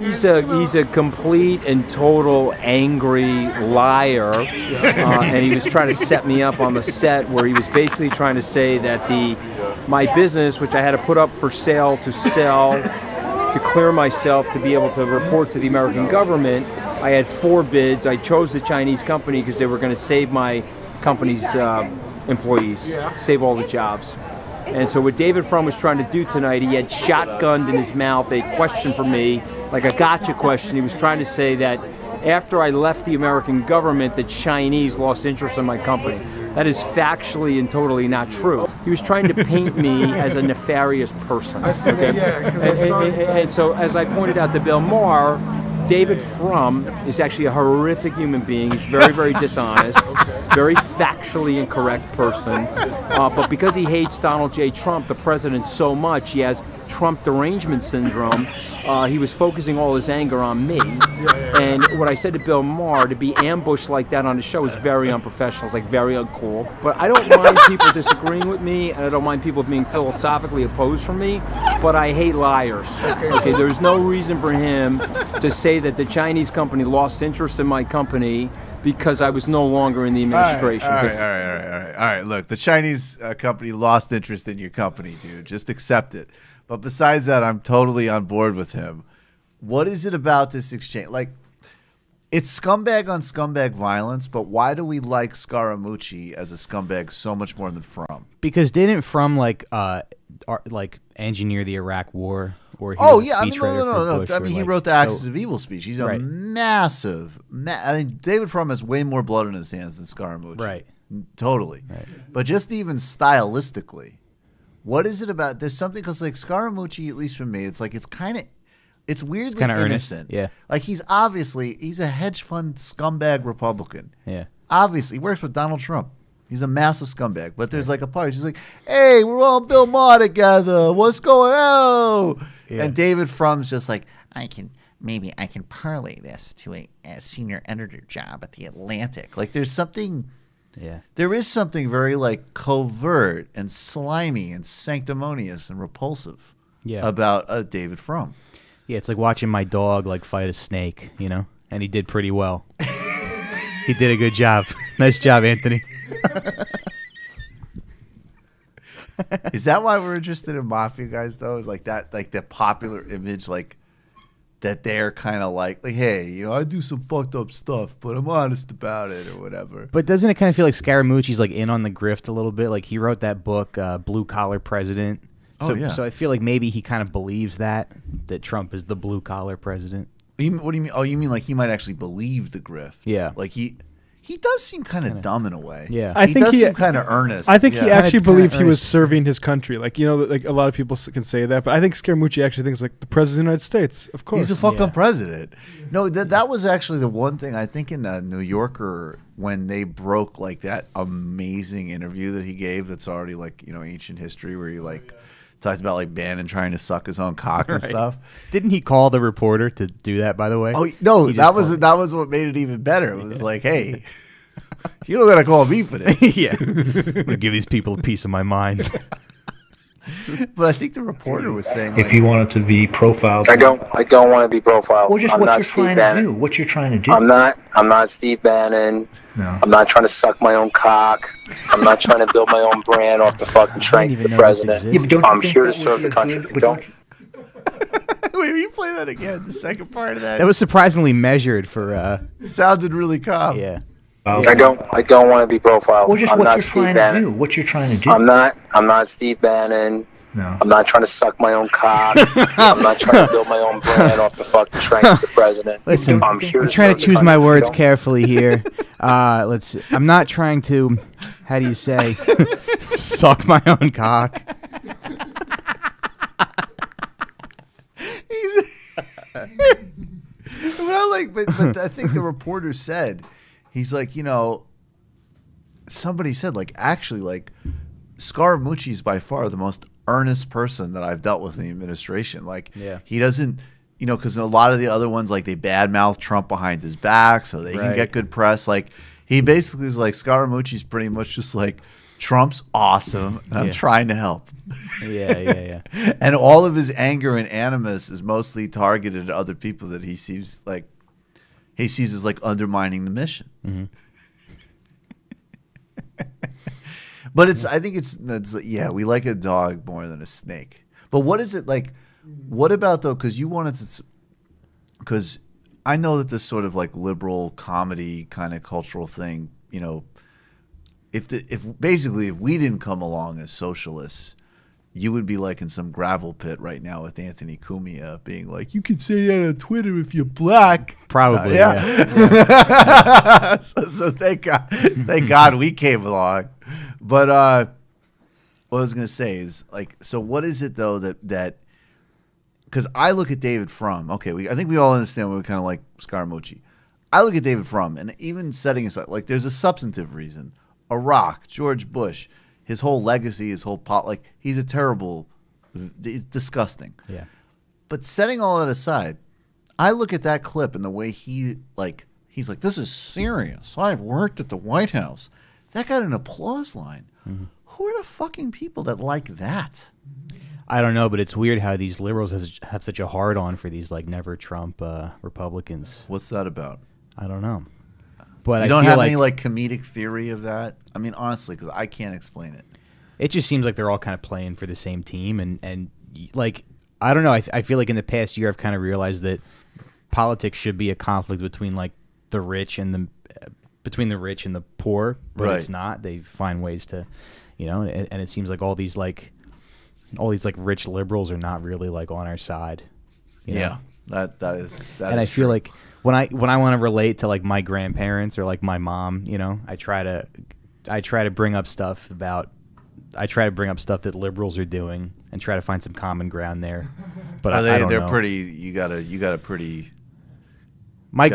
[SPEAKER 22] He's a complete and total angry liar, and he was trying to set me up on the set where he was basically trying to say that my business, which I had to put up for sale to sell, to clear myself to be able to report to the American government. I had 4 bids. I chose the Chinese company because they were going to save my company's employees, save all the jobs. And so what David Frum was trying to do tonight, he had shotgunned in his mouth a question for me, like a gotcha question. He was trying to say that after I left the American government, the Chinese lost interest in my company. That is factually and totally not true. He was trying to paint me as a nefarious person.
[SPEAKER 23] I see that, yeah.
[SPEAKER 22] And so, as I pointed out to Bill Maher, David Frum is actually a horrific human being. He's very, very dishonest, very factually incorrect person. But because he hates Donald J. Trump, the president, so much, he has Trump derangement syndrome. He was focusing all his anger on me. And what I said to Bill Maher, to be ambushed like that on the show is very unprofessional. It's like very uncool. But I don't mind people disagreeing with me, and I don't mind people being philosophically opposed from me, but I hate liars. Okay, there's no reason for him to say that the Chinese company lost interest in my company because I was no longer in the administration.
[SPEAKER 4] All right. Look, the Chinese company lost interest in your company, dude. Just accept it. But besides that, I'm totally on board with him. What is it about this exchange? Like, it's scumbag on scumbag violence, but why do we like Scaramucci as a scumbag so much more than Frum?
[SPEAKER 16] Because didn't Frum like engineer the Iraq War? Or he was a speechwriter for Bush,
[SPEAKER 4] I mean, he wrote the Axis of Evil speech. He's a massive. I mean, David Frum has way more blood in his hands than Scaramucci.
[SPEAKER 16] Right.
[SPEAKER 4] Totally. Right. But just even stylistically, what is it about? There's something because like Scaramucci, at least for me, it's like it's weirdly innocent.
[SPEAKER 16] Yeah.
[SPEAKER 4] Like he's a hedge fund scumbag Republican.
[SPEAKER 16] Yeah.
[SPEAKER 4] Obviously, he works with Donald Trump. He's a massive scumbag. But there's like a part. He's like, hey, we're all Bill Maher together. What's going on? Yeah. And David Frum's just like, I can parlay this to a senior editor job at the Atlantic. Like there's something.
[SPEAKER 16] Yeah.
[SPEAKER 4] There is something very like covert and slimy and sanctimonious and repulsive about David Frum.
[SPEAKER 16] Yeah, it's like watching my dog like fight a snake, you know? And he did pretty well. He did a good job. Nice job, Anthony.
[SPEAKER 4] Is that why we're interested in mafia guys though? Is like that like the popular image like that they're kind of like, hey, you know, I do some fucked up stuff, but I'm honest about it or whatever.
[SPEAKER 16] But doesn't it kind of feel like Scaramucci's like in on the grift a little bit? Like he wrote that book, Blue Collar President. So I feel like maybe he kind of believes that Trump is the blue collar president.
[SPEAKER 4] What do you mean? Oh, you mean like he might actually believe the grift?
[SPEAKER 16] Yeah.
[SPEAKER 4] Like he does seem kind of dumb in a way.
[SPEAKER 16] Yeah.
[SPEAKER 6] I think
[SPEAKER 4] he seem kind of earnest.
[SPEAKER 6] I think he actually believed he was serving his country. Like, you know, like a lot of people can say that, but I think Scaramucci actually thinks like the president of the United States, of course.
[SPEAKER 4] He's a fucking president. No, that was actually the one thing I think in the New Yorker when they broke like that amazing interview that he gave that's already like, you know, ancient history where he like talked about like Bannon trying to suck his own cock and stuff.
[SPEAKER 16] Didn't he call the reporter to do that, by the way?
[SPEAKER 4] Oh no, that was what made it even better. It was like, hey, you don't gotta call me for this.
[SPEAKER 16] Yeah. I'm gonna give these people a piece of my mind.
[SPEAKER 4] But I think the reporter was saying
[SPEAKER 1] if you wanted to be profiled,
[SPEAKER 9] I don't want to be profiled.
[SPEAKER 1] Well, just
[SPEAKER 9] I'm
[SPEAKER 1] what
[SPEAKER 9] not
[SPEAKER 1] you're
[SPEAKER 9] Steve
[SPEAKER 1] trying
[SPEAKER 9] Bannon.
[SPEAKER 1] to do. What you're trying to do.
[SPEAKER 9] I'm not Steve Bannon.
[SPEAKER 1] No.
[SPEAKER 9] I'm not trying to suck my own cock. I'm not trying to build my own brand off the fucking strength of the president. I'm here to serve the country. Don't.
[SPEAKER 4] Wait, will you play that again? The second part of that.
[SPEAKER 16] That was surprisingly measured for.
[SPEAKER 4] Sounded really calm.
[SPEAKER 16] Yeah.
[SPEAKER 9] I don't want to be profiled.
[SPEAKER 1] Well, just
[SPEAKER 9] I'm
[SPEAKER 1] what
[SPEAKER 9] not
[SPEAKER 1] you're
[SPEAKER 9] Steve
[SPEAKER 1] trying
[SPEAKER 9] Bannon.
[SPEAKER 1] to do. What you're trying to do.
[SPEAKER 9] I'm not Steve Bannon.
[SPEAKER 1] No.
[SPEAKER 9] I'm not trying to suck my own cock. I'm not trying to build my own brand off the fucking strength of the president.
[SPEAKER 16] Listen,
[SPEAKER 9] I'm here
[SPEAKER 16] I'm trying to
[SPEAKER 9] serve the
[SPEAKER 16] choose my
[SPEAKER 9] country.
[SPEAKER 16] words
[SPEAKER 9] Don't.
[SPEAKER 16] carefully here. Let's see. I'm not trying to, how do you say, suck my own cock.
[SPEAKER 4] But I think the reporter said, he's like, you know, somebody said, like, actually, like, Scaramucci is by far the most earnest person that I've dealt with in the administration. Like, he doesn't, you know, because a lot of the other ones, like, they badmouth Trump behind his back so they can get good press. Like, he basically is like, Scaramucci's pretty much just like, Trump's awesome, and I'm trying to help.
[SPEAKER 16] Yeah.
[SPEAKER 4] And all of his anger and animus is mostly targeted at other people that he sees as like undermining the mission.
[SPEAKER 16] Mm-hmm.
[SPEAKER 4] But I think it's we like a dog more than a snake. But what is it like? What about though? Because you wanted to, because I know that this sort of like liberal comedy kind of cultural thing, you know, if we didn't come along as socialists, you would be like in some gravel pit right now with Anthony Cumia being like, you can say that on Twitter if you're black.
[SPEAKER 16] Probably,
[SPEAKER 4] yeah. So thank God we came along. But what I was gonna say is like, so what is it though that because I look at David Frum. Okay, I think we all understand we kind of like Scaramucci. I look at David Frum, and even setting aside, like, there's a substantive reason. Iraq, George Bush, his whole legacy, his whole he's a terrible, it's disgusting.
[SPEAKER 16] Yeah.
[SPEAKER 4] But setting all that aside, I look at that clip and the way he's like, this is serious. I've worked at the White House. That got an applause line.
[SPEAKER 16] Mm-hmm.
[SPEAKER 4] Who are the fucking people that like that?
[SPEAKER 16] I don't know, but it's weird how these liberals have such a hard-on for these like never Trump Republicans.
[SPEAKER 4] What's that about?
[SPEAKER 16] I don't know. But
[SPEAKER 4] you
[SPEAKER 16] I
[SPEAKER 4] don't
[SPEAKER 16] feel
[SPEAKER 4] have
[SPEAKER 16] like
[SPEAKER 4] any like comedic theory of that? I mean, honestly, because I can't explain it.
[SPEAKER 16] It just seems like they're all kind of playing for the same team, and like I don't know. I feel like in the past year I've kind of realized that politics should be a conflict between like the rich and the poor, but
[SPEAKER 4] Right.
[SPEAKER 16] it's not. They find ways to, and it seems like all these rich liberals are not really like on our side. you know?
[SPEAKER 4] Yeah, that is.
[SPEAKER 16] And I feel like when I want to relate to like my grandparents or like my mom, I try to bring up stuff that liberals are doing and try to find some common ground there. But I don't
[SPEAKER 4] they're
[SPEAKER 16] know.
[SPEAKER 4] pretty. You got a pretty.
[SPEAKER 16] My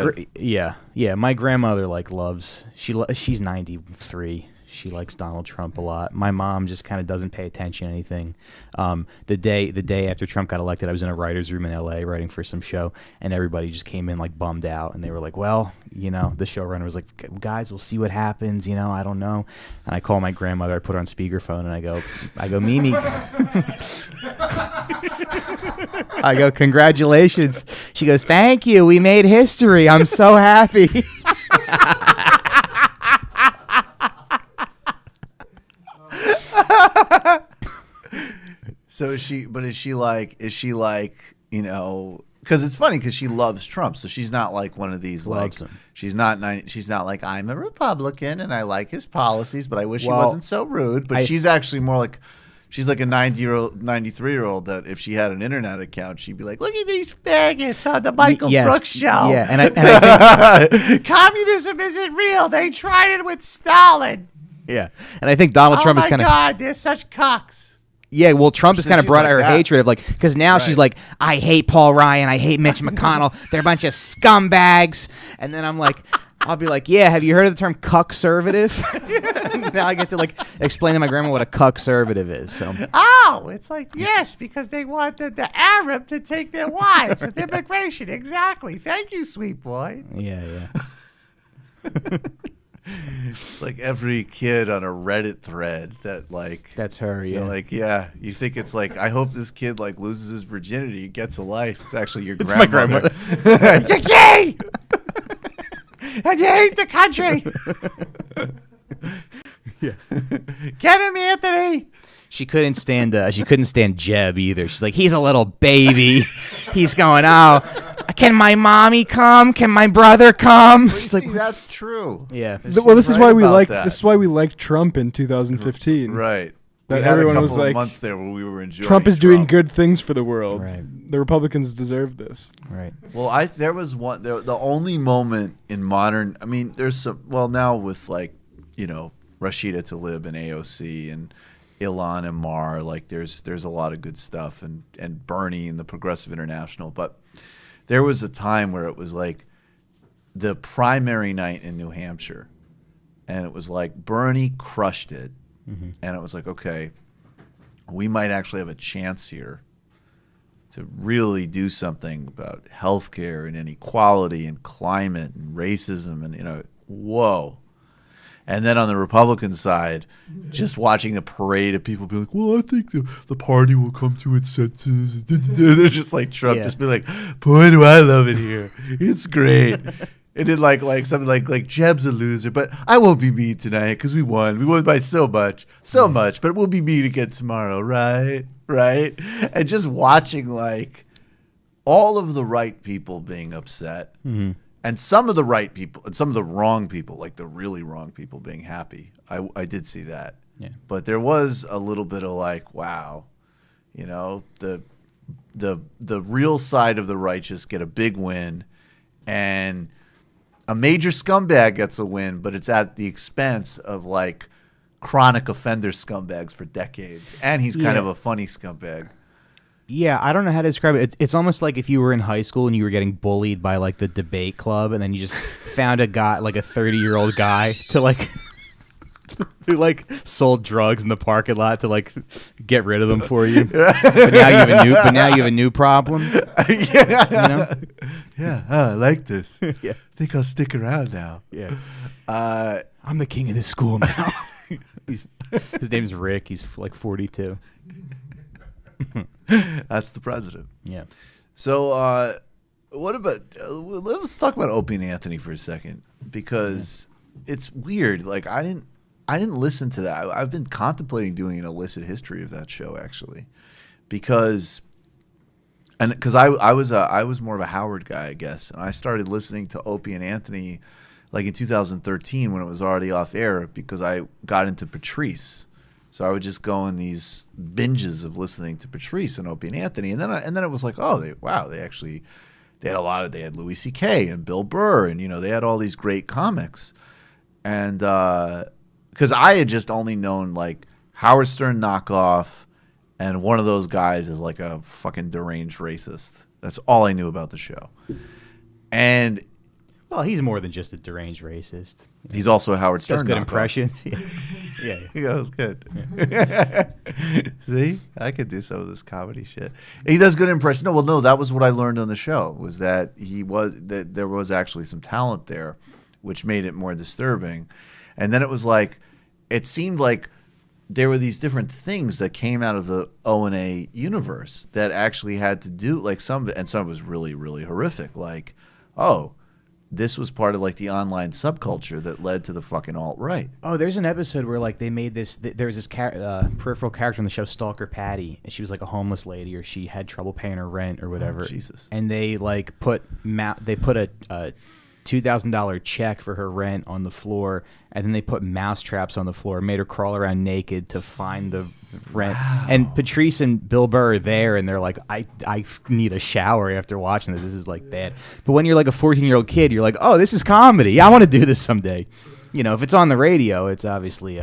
[SPEAKER 16] grandmother like loves. She's 93. She likes Donald Trump a lot. My mom just kind of doesn't pay attention to anything. The day after Trump got elected, I was in a writer's room in L.A. writing for some show, and everybody just came in like bummed out, and they were like, "Well, the showrunner was like, guys, we'll see what happens. I don't know." And I call my grandmother. I put her on speakerphone, and I go, Mimi. I go, "Congratulations." She goes, "Thank you. We made history. I'm so happy."
[SPEAKER 4] So is she like, because it's funny because she loves Trump, so she's not like one of these
[SPEAKER 16] Loves
[SPEAKER 4] like
[SPEAKER 16] him.
[SPEAKER 4] she's not like, I'm a Republican and I like his policies, but I wish he
[SPEAKER 16] Well,
[SPEAKER 4] wasn't so rude. But she's actually more like, she's like a 93-year-old that if she had an internet account, she'd be like, look at these faggots on the Michael
[SPEAKER 16] Yes.
[SPEAKER 4] Brooks show.
[SPEAKER 16] Yeah, and I think
[SPEAKER 4] communism isn't real. They tried it with Stalin.
[SPEAKER 16] yeah, and I think Donald Trump is kind of.
[SPEAKER 4] Oh my God, they're such cocks.
[SPEAKER 16] Yeah, well, Trump has
[SPEAKER 4] So
[SPEAKER 16] kind of
[SPEAKER 4] she's
[SPEAKER 16] brought
[SPEAKER 4] like
[SPEAKER 16] out her
[SPEAKER 4] that.
[SPEAKER 16] hatred of like, because now she's like, I hate Paul Ryan, I hate Mitch McConnell, they're a bunch of scumbags, and then I'm like, I'll be like, yeah, have you heard of the term cuck-servative? Now I get to like explain to my grandma what a cuck-servative is. So
[SPEAKER 4] Oh, it's like, yes, because they wanted the Arab to take their wives with immigration. Exactly. Thank you, sweet boy.
[SPEAKER 16] yeah.
[SPEAKER 4] It's like every kid on a Reddit thread that like,
[SPEAKER 16] That's her, yeah.
[SPEAKER 4] You think it's like, I hope this kid like loses his virginity, gets a life. It's actually your
[SPEAKER 16] It's my
[SPEAKER 4] grandmother. You're gay! And you hate the country.
[SPEAKER 16] Yeah.
[SPEAKER 4] Get him, Anthony.
[SPEAKER 16] She couldn't stand Jeb either. She's like, he's a little baby. He's going, oh, can my mommy come? Can my brother come? She's like,
[SPEAKER 4] that's true.
[SPEAKER 16] Yeah.
[SPEAKER 6] Well, this is why we like
[SPEAKER 4] that.
[SPEAKER 6] this is why we liked Trump in 2015.
[SPEAKER 4] Right.
[SPEAKER 6] That
[SPEAKER 4] We had
[SPEAKER 6] everyone
[SPEAKER 4] a
[SPEAKER 6] was
[SPEAKER 4] couple of
[SPEAKER 6] like,
[SPEAKER 4] months there where we were enjoying
[SPEAKER 6] Trump is doing good things for the world.
[SPEAKER 16] Right.
[SPEAKER 6] The Republicans deserve this.
[SPEAKER 16] Right.
[SPEAKER 4] Well, there was one. The only moment in modern. I mean, there's some. Well, now with like, Rashida Tlaib and AOC and Ilhan and Mar, like there's a lot of good stuff, and Bernie and the Progressive International. But there was a time where it was like the primary night in New Hampshire, and it was like Bernie crushed it, and it was like, okay, we might actually have a chance here to really do something about healthcare and inequality and climate and racism and whoa. And then on the Republican side, just watching a parade of people be like, well, I think the party will come to its senses. They're just like Trump, just be like, boy, do I love it here. It's great. And then like something like Jeb's a loser, but I won't be mean tonight because we won. We won by so much, but we'll be mean again tomorrow, right? Right? And just watching like all of the right people being upset. And some of the right people and some of the wrong people, like the really wrong people, being happy. I did see that.
[SPEAKER 16] Yeah.
[SPEAKER 4] But there was a little bit of like, wow, the real side of the righteous get a big win, and a major scumbag gets a win, but it's at the expense of like chronic offender scumbags for decades. And he's kind of a funny scumbag.
[SPEAKER 16] Yeah, I don't know how to describe it. It's almost like if you were in high school and you were getting bullied by like the debate club, and then you just found a guy, like a 30-year-old guy, to like who like sold drugs in the parking lot to like get rid of them for you. But now you have a new problem.
[SPEAKER 4] Yeah,
[SPEAKER 16] you know?
[SPEAKER 4] Yeah. Oh, I like this.
[SPEAKER 16] Yeah.
[SPEAKER 4] I think I'll stick around now.
[SPEAKER 16] Yeah. I'm the king of this school now. His name's Rick. He's like 42.
[SPEAKER 4] That's the president.
[SPEAKER 16] Yeah.
[SPEAKER 4] So, what about? Let's talk about Opie and Anthony for a second, because it's weird. Like I didn't listen to that. I've been contemplating doing an illicit history of that show actually, because I was more of a Howard guy, I guess, and I started listening to Opie and Anthony like in 2013 when it was already off air, because I got into Patrice. So I would just go in these binges of listening to Patrice and Opie and Anthony, and then it was like, oh, they had Louis C.K. and Bill Burr, and they had all these great comics, and because I had just only known like Howard Stern knockoff, and one of those guys is like a fucking deranged racist. That's all I knew about the show, and.
[SPEAKER 16] Well, he's more than just a deranged racist.
[SPEAKER 4] He's also a Howard Stern.
[SPEAKER 16] Does good
[SPEAKER 4] knockoff.
[SPEAKER 16] impressions. Yeah.
[SPEAKER 4] That was good. Yeah. See, I could do some of this comedy shit. He does good impressions. No, that was what I learned on the show, was that there was actually some talent there, which made it more disturbing. And then it was like, it seemed like there were these different things that came out of the O&A universe that actually had to do, like some was really, really horrific. Like, oh, this was part of like the online subculture that led to the fucking alt-right.
[SPEAKER 16] Oh, there's an episode where like they made this. There's this peripheral character on the show, Stalker Patty, and she was like a homeless lady, or she had trouble paying her rent or whatever.
[SPEAKER 4] Oh, Jesus.
[SPEAKER 16] And they like put a $2,000 check for her rent on the floor, and then they put mouse traps on the floor, made her crawl around naked to find the rent. Wow. And Patrice and Bill Burr are there, and they're like, I need a shower after watching this. This is like bad. But when you're like a 14-year-old kid, you're like, oh, this is comedy. I want to do this someday. If it's on the radio, it's obviously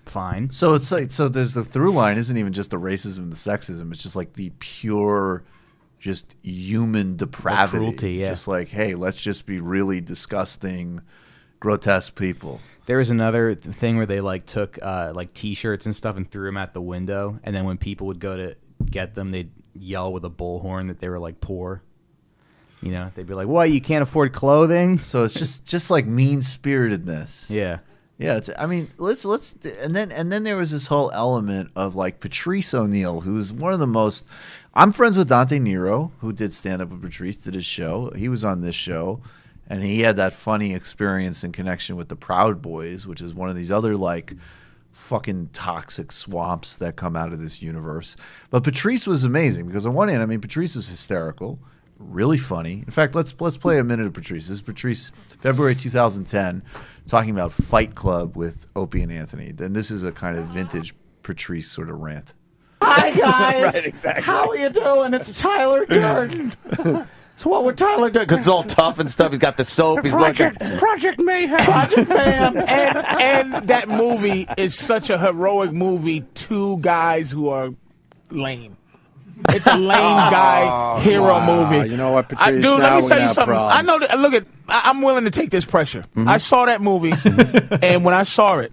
[SPEAKER 16] fine.
[SPEAKER 4] So it's like, there's the through line isn't even just the racism and the sexism. It's just like the pure, just human depravity.
[SPEAKER 16] Cruelty, yeah.
[SPEAKER 4] Just like, hey, let's just be really disgusting, grotesque people.
[SPEAKER 16] There was another thing where they like took like T-shirts and stuff and threw them out the window, and then when people would go to get them, they'd yell with a bullhorn that they were like poor. They'd be like, "What? You can't afford clothing?"
[SPEAKER 4] So it's just like mean-spiritedness.
[SPEAKER 16] Yeah.
[SPEAKER 4] Yeah, let's and then there was this whole element of like Patrice O'Neill, who's one of the most. I'm friends with Dante Nero, who did stand up with Patrice, did his show. He was on this show, and he had that funny experience in connection with the Proud Boys, which is one of these other like fucking toxic swamps that come out of this universe. But Patrice was amazing because on one hand, Patrice was hysterical, really funny. In fact, let's play a minute of Patrice. This is Patrice, February 2010, talking about Fight Club with Opie and Anthony. Then this is a kind of vintage Patrice sort of rant.
[SPEAKER 2] Hi guys,
[SPEAKER 21] Right, exactly.
[SPEAKER 2] how are you doing? It's Tyler Durden. So what would Tyler do?
[SPEAKER 21] Because it's all tough and stuff. He's got the soap. He's
[SPEAKER 2] Project Mayhem. Project Mayhem. And that movie is such a heroic movie. Two guys who are lame. It's a lame guy hero movie.
[SPEAKER 21] You know what, Patrice?
[SPEAKER 2] Dude, let
[SPEAKER 21] now
[SPEAKER 2] me
[SPEAKER 21] we
[SPEAKER 2] tell you
[SPEAKER 21] have
[SPEAKER 2] something.
[SPEAKER 21] problems.
[SPEAKER 2] I know that. Look I'm willing to take this pressure. I saw that movie, and when I saw it,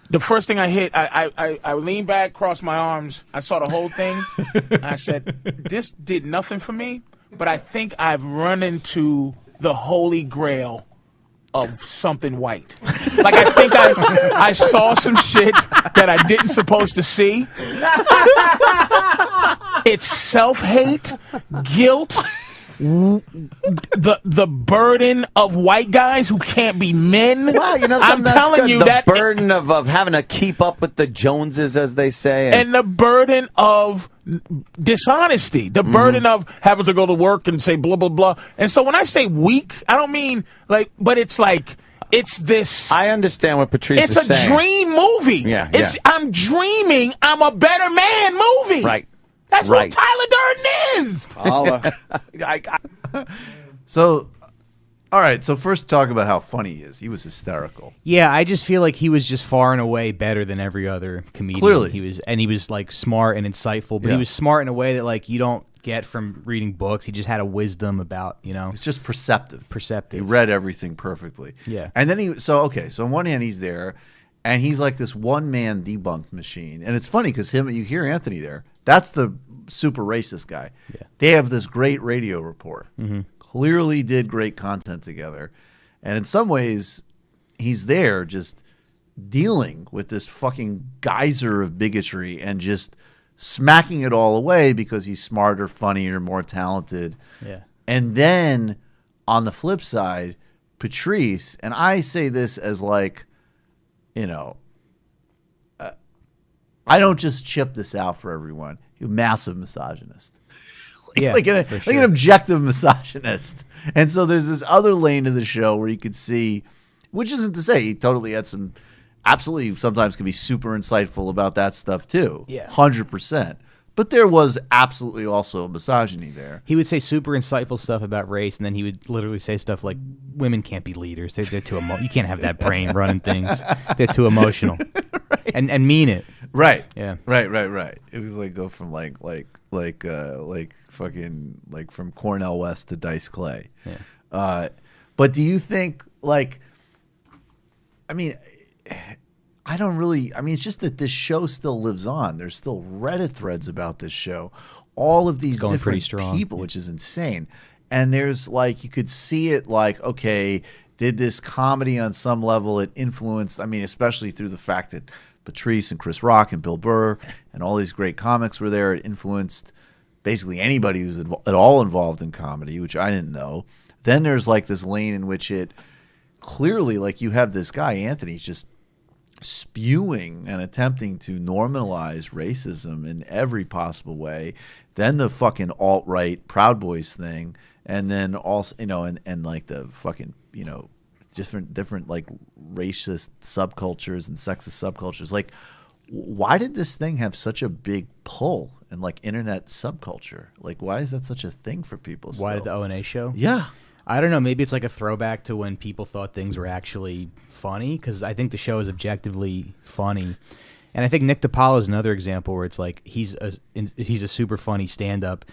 [SPEAKER 2] the first thing I hit, I leaned back, crossed my arms. I saw the whole thing. And I said, this did nothing for me, but I think I've run into the holy grail of something white. Like, I think I saw some shit that I didn't supposed to see. It's self-hate, guilt, the burden of white guys who can't be men.
[SPEAKER 21] Well,
[SPEAKER 2] I'm telling you
[SPEAKER 21] the burden of having to keep up with the Joneses, as they say,
[SPEAKER 2] and the burden of dishonesty, the burden of having to go to work and say blah blah blah. And so when I say weak, I don't mean like, but it's like it's this.
[SPEAKER 21] I understand what Patrice is saying.
[SPEAKER 2] It's a dream movie.
[SPEAKER 21] Yeah,
[SPEAKER 2] I'm dreaming I'm a better man movie.
[SPEAKER 21] Right.
[SPEAKER 2] That's what Tyler Durden is.
[SPEAKER 4] So All right, so first talk about how funny he is. He was hysterical.
[SPEAKER 16] Yeah, I just feel like he was just far and away better than every other comedian.
[SPEAKER 4] Clearly.
[SPEAKER 16] He was like smart and insightful, but
[SPEAKER 4] Yeah.
[SPEAKER 16] he was smart in a way that like you don't get from reading books. He just had a wisdom about,
[SPEAKER 4] It's just perceptive.
[SPEAKER 16] Perceptive.
[SPEAKER 4] He read everything perfectly.
[SPEAKER 16] Yeah.
[SPEAKER 4] And then so on one hand he's there, and he's like this one-man debunk machine. And it's funny because you hear Anthony there. That's the super racist guy.
[SPEAKER 16] Yeah.
[SPEAKER 4] They have this great radio report.
[SPEAKER 16] Mhm.
[SPEAKER 4] Clearly did great content together. And in some ways, he's there just dealing with this fucking geyser of bigotry and just smacking it all away because he's smarter, funnier, more talented.
[SPEAKER 16] Yeah.
[SPEAKER 4] And then on the flip side, Patrice, and I say this as like, I don't just chip this out for everyone. You're a massive misogynist. like an objective misogynist. And so there's this other lane of the show where you could see, which isn't to say he totally had some, absolutely sometimes can be super insightful about that stuff too.
[SPEAKER 16] Yeah.
[SPEAKER 4] 100%. But there was absolutely also a misogyny there.
[SPEAKER 16] He would say super insightful stuff about race, and then he would literally say stuff like, "Women can't be leaders. They're too you can't have that brain running things. They're too emotional." Right. And mean it.
[SPEAKER 4] Right.
[SPEAKER 16] Yeah.
[SPEAKER 4] Right. It was like go from like fucking like from Cornell West to Dice Clay.
[SPEAKER 16] Yeah.
[SPEAKER 4] But do you think it's just that this show still lives on. There's still Reddit threads about this show. All of these
[SPEAKER 16] going pretty
[SPEAKER 4] different
[SPEAKER 16] strong.
[SPEAKER 4] people, which is insane. And there's like, you could see it like, okay, did this comedy on some level, it influenced, especially through the fact that Patrice and Chris Rock and Bill Burr and all these great comics were there. It influenced basically anybody who's at all involved in comedy, which I didn't know. Then there's like this lane in which it clearly, like you have this guy, Anthony's just spewing and attempting to normalize racism in every possible way. Then the fucking alt-right Proud Boys thing, and then also and like the fucking different like racist subcultures and sexist subcultures. Like, why did this thing have such a big pull in like internet subculture? Like, why is that such a thing for people still?
[SPEAKER 16] Why did the O&A show?
[SPEAKER 4] Yeah.
[SPEAKER 16] I don't know. Maybe it's like a throwback to when people thought things were actually funny, because I think the show is objectively funny. And I think Nick DiPaolo is another example where it's like he's a super funny stand-up.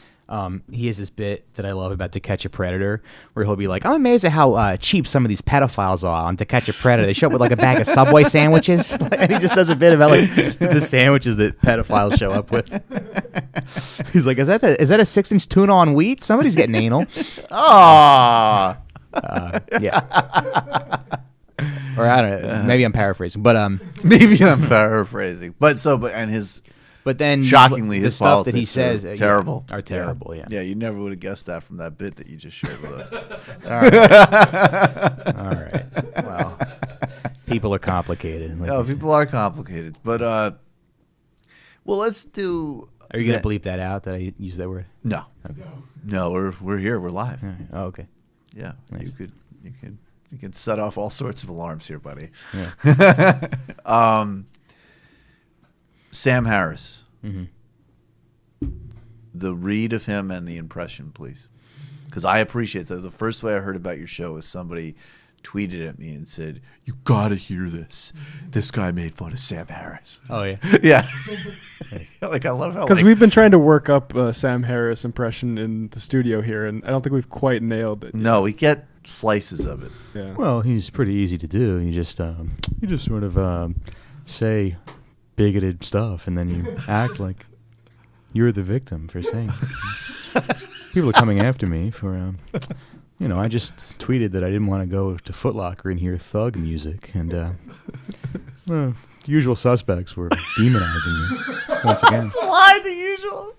[SPEAKER 16] He has this bit that I love about To Catch a Predator, where he'll be like, "I'm amazed at how cheap some of these pedophiles are on To Catch a Predator. They show up with like a bag of Subway sandwiches," and he just does a bit about like the sandwiches that pedophiles show up with. He's like, "Is that a 6-inch tuna on wheat? Somebody's getting anal."
[SPEAKER 4] Ah,
[SPEAKER 16] yeah. Or I don't know. Maybe I'm paraphrasing, but
[SPEAKER 4] maybe I'm paraphrasing. But then shockingly,
[SPEAKER 16] the
[SPEAKER 4] his
[SPEAKER 16] stuff that he
[SPEAKER 4] politics
[SPEAKER 16] says
[SPEAKER 4] are terrible.
[SPEAKER 16] are terrible. Yeah.
[SPEAKER 4] Yeah, you never would have guessed that from that bit that you just shared with us.
[SPEAKER 16] All right. Well, people are complicated.
[SPEAKER 4] No, people are complicated. But well, let's do.
[SPEAKER 16] Are you gonna bleep that out? That I use that word?
[SPEAKER 4] No.
[SPEAKER 16] Okay.
[SPEAKER 4] No, we're here. We're live.
[SPEAKER 16] Oh, okay.
[SPEAKER 4] Yeah,
[SPEAKER 16] Nice.
[SPEAKER 4] you can set off all sorts of alarms here, buddy.
[SPEAKER 16] Yeah.
[SPEAKER 4] Sam Harris.
[SPEAKER 16] Mm-hmm.
[SPEAKER 4] The read of him and the impression, please, because I appreciate that. The first way I heard about your show was somebody tweeted at me and said, "You gotta hear this. This guy made fun of Sam Harris."
[SPEAKER 16] Oh yeah,
[SPEAKER 4] yeah. Like I love how
[SPEAKER 6] because we've been trying to work up a Sam Harris impression in the studio here, and I don't think we've quite nailed it.
[SPEAKER 4] No, we get slices of it.
[SPEAKER 6] Yeah.
[SPEAKER 16] Well, he's pretty easy to do. You just sort of say bigoted stuff, and then you act like you're the victim for saying it. People are coming after me for, I just tweeted that I didn't want to go to Foot Locker and hear thug music, and the usual suspects were demonizing me once again.
[SPEAKER 4] Why the usual?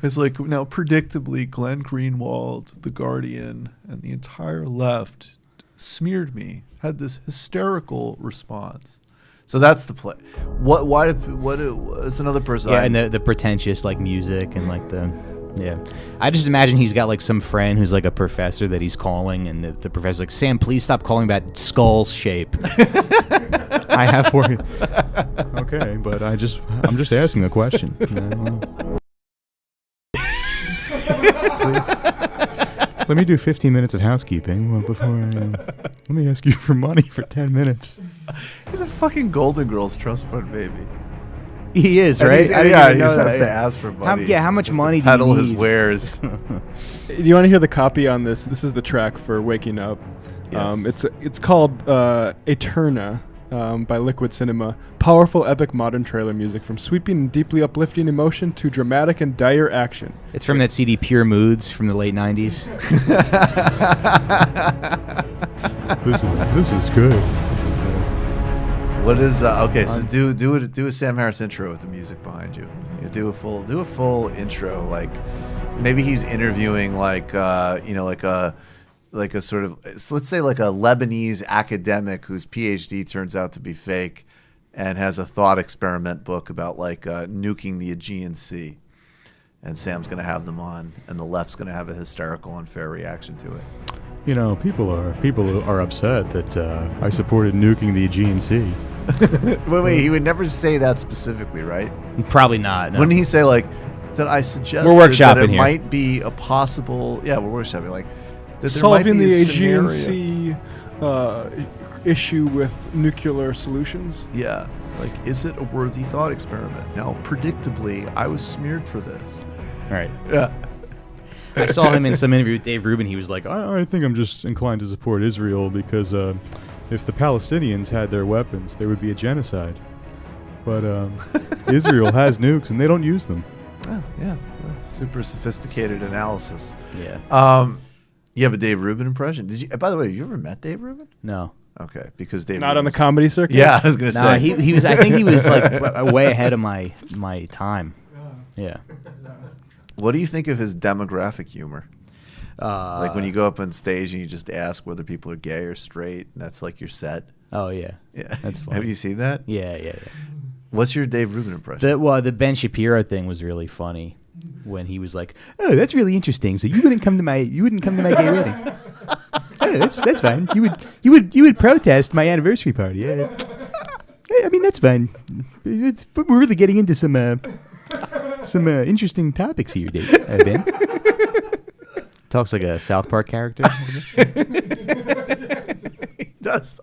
[SPEAKER 4] It's like, now, predictably, Glenn Greenwald, The Guardian, and the entire left smeared me, had this hysterical response. So that's the play. What is another person?
[SPEAKER 16] Yeah, and the pretentious like music and like I just imagine he's got like some friend who's like a professor that he's calling, and the professor's like, "Sam, please stop calling about skull shape." I have for you. Okay, but I'm just asking a question.
[SPEAKER 3] Let me do 15 minutes of housekeeping before I. Let me ask you for money for 10 minutes.
[SPEAKER 4] He's a fucking Golden Girls trust fund baby.
[SPEAKER 16] He is,
[SPEAKER 4] And
[SPEAKER 16] right?
[SPEAKER 4] he's-
[SPEAKER 16] I didn't
[SPEAKER 4] yeah,
[SPEAKER 16] even
[SPEAKER 4] he
[SPEAKER 16] know
[SPEAKER 4] has
[SPEAKER 16] that.
[SPEAKER 4] to ask for money.
[SPEAKER 16] How much
[SPEAKER 4] just to
[SPEAKER 16] money do
[SPEAKER 4] peddle
[SPEAKER 16] you
[SPEAKER 4] his
[SPEAKER 16] need?
[SPEAKER 4] wares.
[SPEAKER 6] Do you want to hear the copy on this? This is the track for Waking Up.
[SPEAKER 4] Yes.
[SPEAKER 6] It's called Eterna by Liquid Cinema. Powerful, epic modern trailer music from sweeping and deeply uplifting emotion to dramatic and dire action.
[SPEAKER 16] It's from that CD Pure Moods from the late 90s.
[SPEAKER 3] This is good.
[SPEAKER 4] What is okay? So do a Sam Harris intro with the music behind you. Do a full intro. Like maybe he's interviewing like like a sort of, let's say like a Lebanese academic whose PhD turns out to be fake and has a thought experiment book about like nuking the Aegean Sea. And Sam's going to have them on, and the left's going to have a hysterical, unfair reaction to it.
[SPEAKER 3] You know, people are upset that I supported nuking the Aegean Sea.
[SPEAKER 4] Wait, he would never say that specifically, right?
[SPEAKER 16] Probably not. No.
[SPEAKER 4] Wouldn't he say like that? I suggest
[SPEAKER 16] We're
[SPEAKER 4] that
[SPEAKER 16] workshopping
[SPEAKER 4] it
[SPEAKER 16] here.
[SPEAKER 4] might be a possible. Yeah, we're workshopping like that. There
[SPEAKER 6] Solving
[SPEAKER 4] might be
[SPEAKER 6] the
[SPEAKER 4] a
[SPEAKER 6] Aegean
[SPEAKER 4] scenario.
[SPEAKER 6] Sea issue with nuclear solutions.
[SPEAKER 4] Yeah, like is it a worthy thought experiment? Now, predictably, I was smeared for this.
[SPEAKER 16] All right.
[SPEAKER 4] Yeah.
[SPEAKER 16] I saw him in some interview with Dave Rubin. He was like,
[SPEAKER 3] I think I'm just inclined to support Israel because if the Palestinians had their weapons, there would be a genocide. But Israel has nukes and they don't use them.
[SPEAKER 4] Oh, yeah, super sophisticated analysis.
[SPEAKER 16] Yeah.
[SPEAKER 4] You have a Dave Rubin impression? Did you? By the way, have you ever met Dave Rubin?
[SPEAKER 16] No.
[SPEAKER 4] Okay, because Dave
[SPEAKER 6] Not on the
[SPEAKER 4] Rubin's-
[SPEAKER 6] comedy circuit?
[SPEAKER 4] Yeah, I was gonna say
[SPEAKER 16] he was. I think he was like way ahead of my time. Yeah.
[SPEAKER 4] What do you think of his demographic humor? Like when you go up on stage and you just ask whether people are gay or straight, and that's like your set.
[SPEAKER 16] Oh yeah.
[SPEAKER 4] Yeah,
[SPEAKER 16] That's funny.
[SPEAKER 4] Have you seen that?
[SPEAKER 16] Yeah.
[SPEAKER 4] What's your Dave Rubin impression?
[SPEAKER 16] The Ben Shapiro thing was really funny when he was like, "Oh, that's really interesting. So you wouldn't come to my gay wedding? Oh, that's fine. You would protest my anniversary party. Yeah. I mean, that's fine. We're really getting into some interesting topics here, Dave. Ben." Talks like a South Park character.
[SPEAKER 4] He does.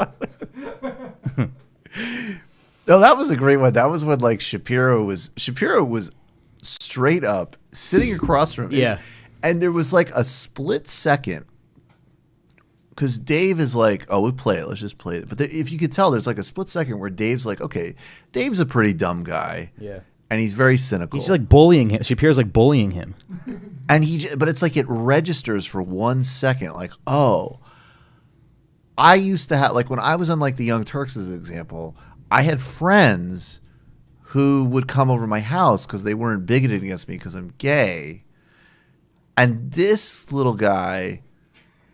[SPEAKER 4] No, that was a great one. That was when like Shapiro was straight up sitting across from him.
[SPEAKER 16] Yeah.
[SPEAKER 4] And there was like a split second because Dave is like, oh, we play it. Let's just play it. But if you could tell, there's like a split second where Dave's like, okay, Dave's a pretty dumb guy.
[SPEAKER 16] Yeah.
[SPEAKER 4] And he's very cynical.
[SPEAKER 16] He's like bullying him. Shapiro's like bullying him.
[SPEAKER 4] And but it's like it registers for 1 second. Like, oh, I used to have, like when I was on like the Young Turks as an example, I had friends who would come over my house because they weren't bigoted against me because I'm gay. And this little guy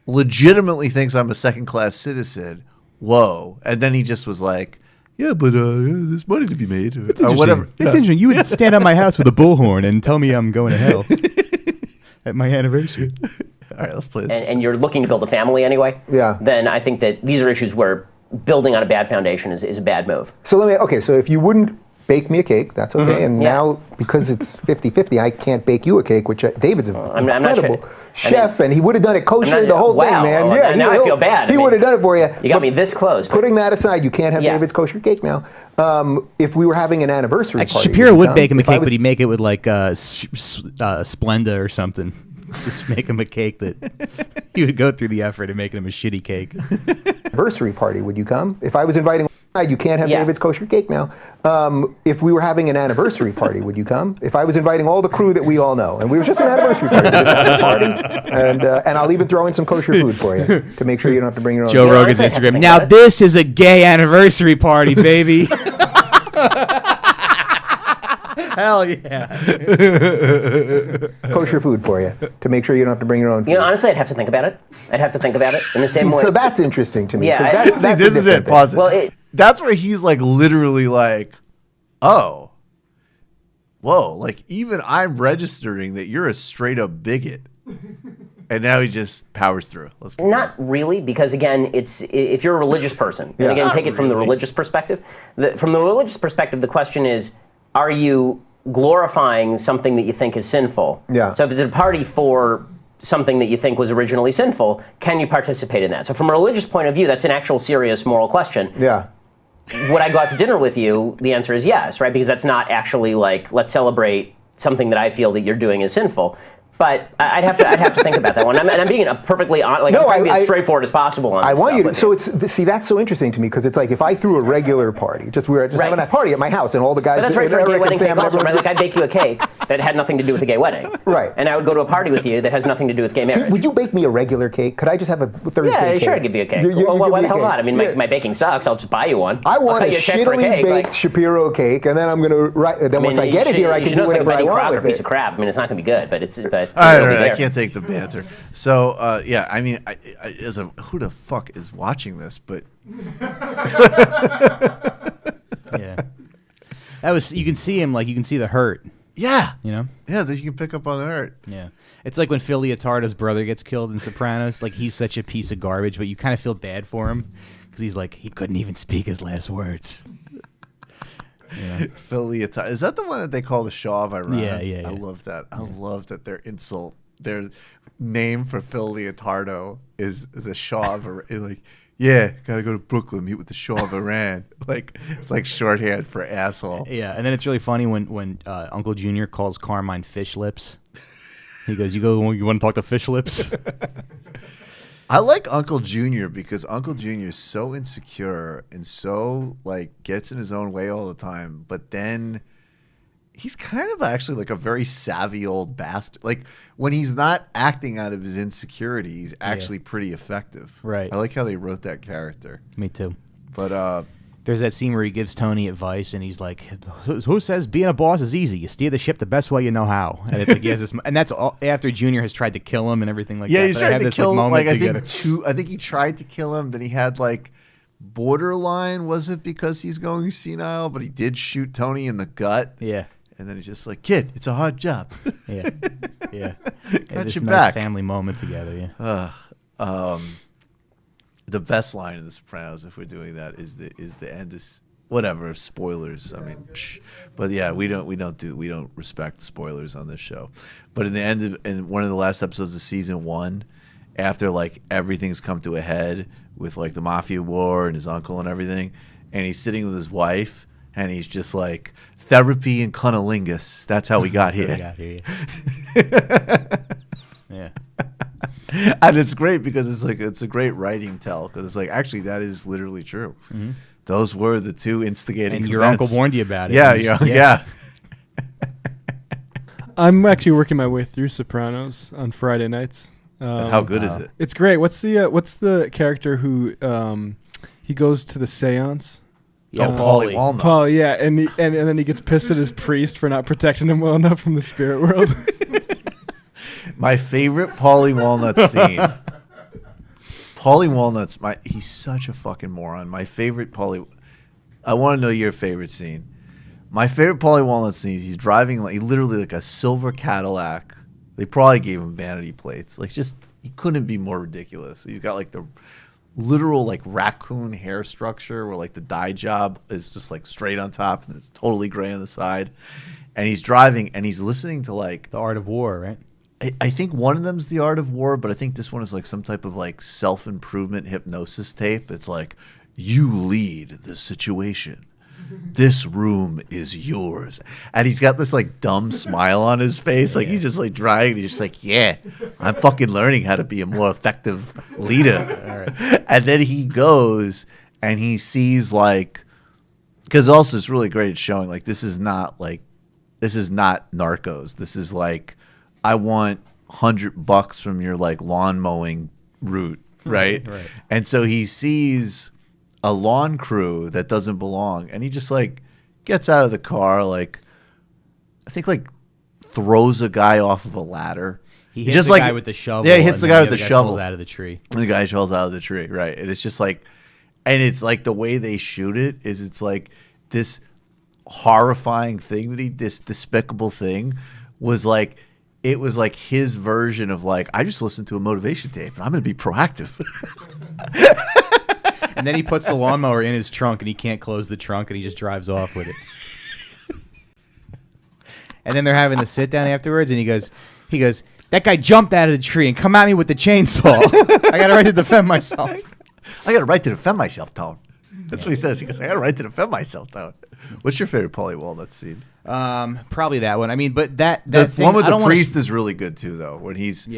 [SPEAKER 4] legitimately thinks I'm a second-class citizen. Whoa. And then he just was like, yeah, but there's money to be made. Or whatever.
[SPEAKER 3] That's interesting. You would stand on my house with a bullhorn and tell me I'm going to hell at my anniversary.
[SPEAKER 4] All right, let's play this.
[SPEAKER 5] And you're looking to build a family anyway, then I think that these are issues where building on a bad foundation is a bad move.
[SPEAKER 23] So so if you wouldn't bake me a cake, that's okay. And now, because it's 50-50, I can't bake you a cake, which David's an incredible chef, and he would have done it kosher, the whole thing, man.
[SPEAKER 5] Yeah, now I feel bad.
[SPEAKER 23] He would have done it for you.
[SPEAKER 5] You got me this close.
[SPEAKER 23] Putting that aside, you can't have David's kosher cake now. If we were having an anniversary party,
[SPEAKER 16] Shapiro would bake him a cake, but he'd make it with like Splenda or something. Just make him a cake that he would go through the effort of making him a shitty cake.
[SPEAKER 23] Anniversary party, would you come? If I was inviting, you can't have David's kosher cake now. If we were having an anniversary party, would you come? If I was inviting all the crew that we all know, and we were just an anniversary party, just having a party, and I'll even throw in some kosher food for you to make sure you don't have to bring your own.
[SPEAKER 16] Joe Rogan's Instagram. Now this is a gay anniversary party, baby. Hell yeah.
[SPEAKER 23] Kosher food for you to make sure you don't have to bring your own food.
[SPEAKER 5] You know, honestly, I'd have to think about it. I'd have to think about it in the same way.
[SPEAKER 23] So that's interesting to me.
[SPEAKER 5] Yeah,
[SPEAKER 23] that's
[SPEAKER 4] this is it. Pause it.
[SPEAKER 5] Well,
[SPEAKER 4] that's where he's like literally like, oh, whoa, like even I'm registering that you're a straight up bigot. And now he just powers through. Let's go.
[SPEAKER 5] Not really, because again, it's if you're a religious person, and again, take it from the religious perspective. From the religious perspective, the question is, are you glorifying something that you think is sinful?
[SPEAKER 23] Yeah.
[SPEAKER 5] So if it's a party for something that you think was originally sinful, can you participate in that? So from a religious point of view, that's an actual serious moral question.
[SPEAKER 23] Yeah.
[SPEAKER 5] Would I go out to dinner with you? The answer is yes, right? Because that's not actually like, let's celebrate something that I feel that you're doing is sinful. But I'd have to think about that one. And I'm being perfectly honest, like, I'm trying to be as straightforward as possible on this.
[SPEAKER 23] I want you to. So
[SPEAKER 5] it's
[SPEAKER 23] see, that's so interesting to me because it's like if I threw a regular party, we were just having a party at my house, and all the guys.
[SPEAKER 5] But that's right for a gay wedding cake also, right? Like I bake you a cake that had nothing to do with a gay wedding,
[SPEAKER 23] right?
[SPEAKER 5] And I would go to a party with you that has nothing to do with gay marriage.
[SPEAKER 23] Would you bake me a regular cake? Could I just have a Thursday
[SPEAKER 5] cake?
[SPEAKER 23] cake?
[SPEAKER 5] Sure, I'd give you a cake. Well, why the hell not? I mean, my baking sucks. I'll just buy you one.
[SPEAKER 23] I want a shittily baked Shapiro cake, and then I'm gonna write. Then once I get it here, I can do whatever I want with it.
[SPEAKER 5] Piece of crap. I mean, it's not gonna be good, but it's. But
[SPEAKER 4] all right, I can't take the banter. So yeah, I mean, who the fuck is watching this? But
[SPEAKER 16] yeah, that was, you can see him, like you can see the hurt.
[SPEAKER 4] Yeah,
[SPEAKER 16] you know.
[SPEAKER 4] Yeah, that you can pick up on the hurt.
[SPEAKER 16] Yeah, it's like when Phil Leotardo's brother gets killed in Sopranos. Like he's such a piece of garbage, but you kind of feel bad for him because he's like he couldn't even speak his last words. Yeah.
[SPEAKER 4] Phil Leotardo, is that the one that they call the Shah of Iran?
[SPEAKER 16] Yeah.
[SPEAKER 4] I love that. I love that their insult. Their name for Phil Leotardo is the Shah of Iran. Like, yeah, gotta go to Brooklyn, meet with the Shah of Iran. Like, it's like shorthand for asshole.
[SPEAKER 16] Yeah, and then it's really funny when Uncle Junior calls Carmine fish lips. He goes, you want to talk to fish lips?
[SPEAKER 4] I like Uncle Junior because Uncle Junior is so insecure and so like gets in his own way all the time, but then he's kind of actually like a very savvy old bastard. Like when he's not acting out of his insecurity, he's actually pretty effective.
[SPEAKER 16] Right.
[SPEAKER 4] I like how they wrote that character.
[SPEAKER 16] Me too.
[SPEAKER 4] But
[SPEAKER 16] there's that scene where he gives Tony advice, and he's like, "Who says being a boss is easy? You steer the ship the best way you know how." And it's like he has this, and that's all after Junior has tried to kill him and everything like that.
[SPEAKER 4] Yeah, he's
[SPEAKER 16] But
[SPEAKER 4] tried
[SPEAKER 16] they
[SPEAKER 4] to
[SPEAKER 16] have
[SPEAKER 4] kill.
[SPEAKER 16] this, like,
[SPEAKER 4] Like I
[SPEAKER 16] together.
[SPEAKER 4] think he tried to kill him. Then he had like borderline. Was it because he's going senile? But he did shoot Tony in the gut.
[SPEAKER 16] Yeah.
[SPEAKER 4] And then he's just like, kid, it's a hard job.
[SPEAKER 16] Yeah.
[SPEAKER 4] Got
[SPEAKER 16] this
[SPEAKER 4] your
[SPEAKER 16] nice
[SPEAKER 4] back.
[SPEAKER 16] family moment together. Yeah.
[SPEAKER 4] The best line in The Sopranos, if we're doing that, is the end of whatever spoilers. I mean, but yeah, we don't respect spoilers on this show. But in the end in one of the last episodes of season 1, after like everything's come to a head with like the mafia war and his uncle and everything, and he's sitting with his wife. And he's just like, therapy and cunnilingus. That's how we got here.
[SPEAKER 16] Yeah.
[SPEAKER 4] And it's great because it's a great writing tell because it's like, actually, that is literally true.
[SPEAKER 16] Mm-hmm.
[SPEAKER 4] Those were the two instigating
[SPEAKER 16] And your
[SPEAKER 4] events.
[SPEAKER 16] uncle warned you about it.
[SPEAKER 4] Yeah.
[SPEAKER 6] I'm actually working my way through Sopranos on Friday nights.
[SPEAKER 4] How good is it?
[SPEAKER 6] It's great. What's the character who he goes to the seance?
[SPEAKER 4] Yeah, Paulie Walnuts.
[SPEAKER 6] Paul, yeah, and then he gets pissed at his priest for not protecting him well enough from the spirit world.
[SPEAKER 4] My favorite Paulie Walnuts scene. Paulie Walnuts, he's such a fucking moron. My favorite Paulie. I want to know your favorite scene. My favorite Paulie Walnuts scene is he's driving literally like a silver Cadillac. They probably gave him vanity plates. Like he couldn't be more ridiculous. He's got like the literal like raccoon hair structure where like the dye job is just like straight on top and it's totally gray on the side, and he's driving and he's listening to like
[SPEAKER 16] The Art of War, right?
[SPEAKER 4] I think one of them's The Art of War, but I think this one is like some type of like self-improvement hypnosis tape. It's like, you lead the situation. This room is yours. And he's got this like dumb smile on his face. Like he's just like driving. He's just like, yeah, I'm fucking learning how to be a more effective leader. And then he goes and he sees like, because also it's really great at showing like this is not Narcos. This is like, I want $100 from your like lawn mowing route, right? And so he sees a lawn crew that doesn't belong, and he just like gets out of the car, like I think like throws a guy off of a ladder.
[SPEAKER 16] He hits
[SPEAKER 4] just
[SPEAKER 16] the
[SPEAKER 4] like
[SPEAKER 16] guy with the shovel.
[SPEAKER 4] Yeah, he hits the guy with the shovel
[SPEAKER 16] falls out of the tree.
[SPEAKER 4] And the guy falls out of the tree, right? And it's just like, and it's like the way they shoot it is it's like this horrifying thing that this despicable thing was like. It was like his version of like, I just listened to a motivation tape and I'm going to be proactive.
[SPEAKER 16] And then he puts the lawnmower in his trunk and he can't close the trunk and he just drives off with it. And then they're having the sit down afterwards and he goes, That guy jumped out of the tree and come at me with the chainsaw. I got a right to defend myself.
[SPEAKER 4] I got a right to defend myself, Tone. That's what he says. He goes, I got a right to defend myself, Tone. What's your favorite Paulie Walnut scene?
[SPEAKER 16] Probably that one. I mean, but that
[SPEAKER 4] The
[SPEAKER 16] thing,
[SPEAKER 4] one with
[SPEAKER 16] I
[SPEAKER 4] the
[SPEAKER 16] don't wanna
[SPEAKER 4] priest is really good too, though. When he's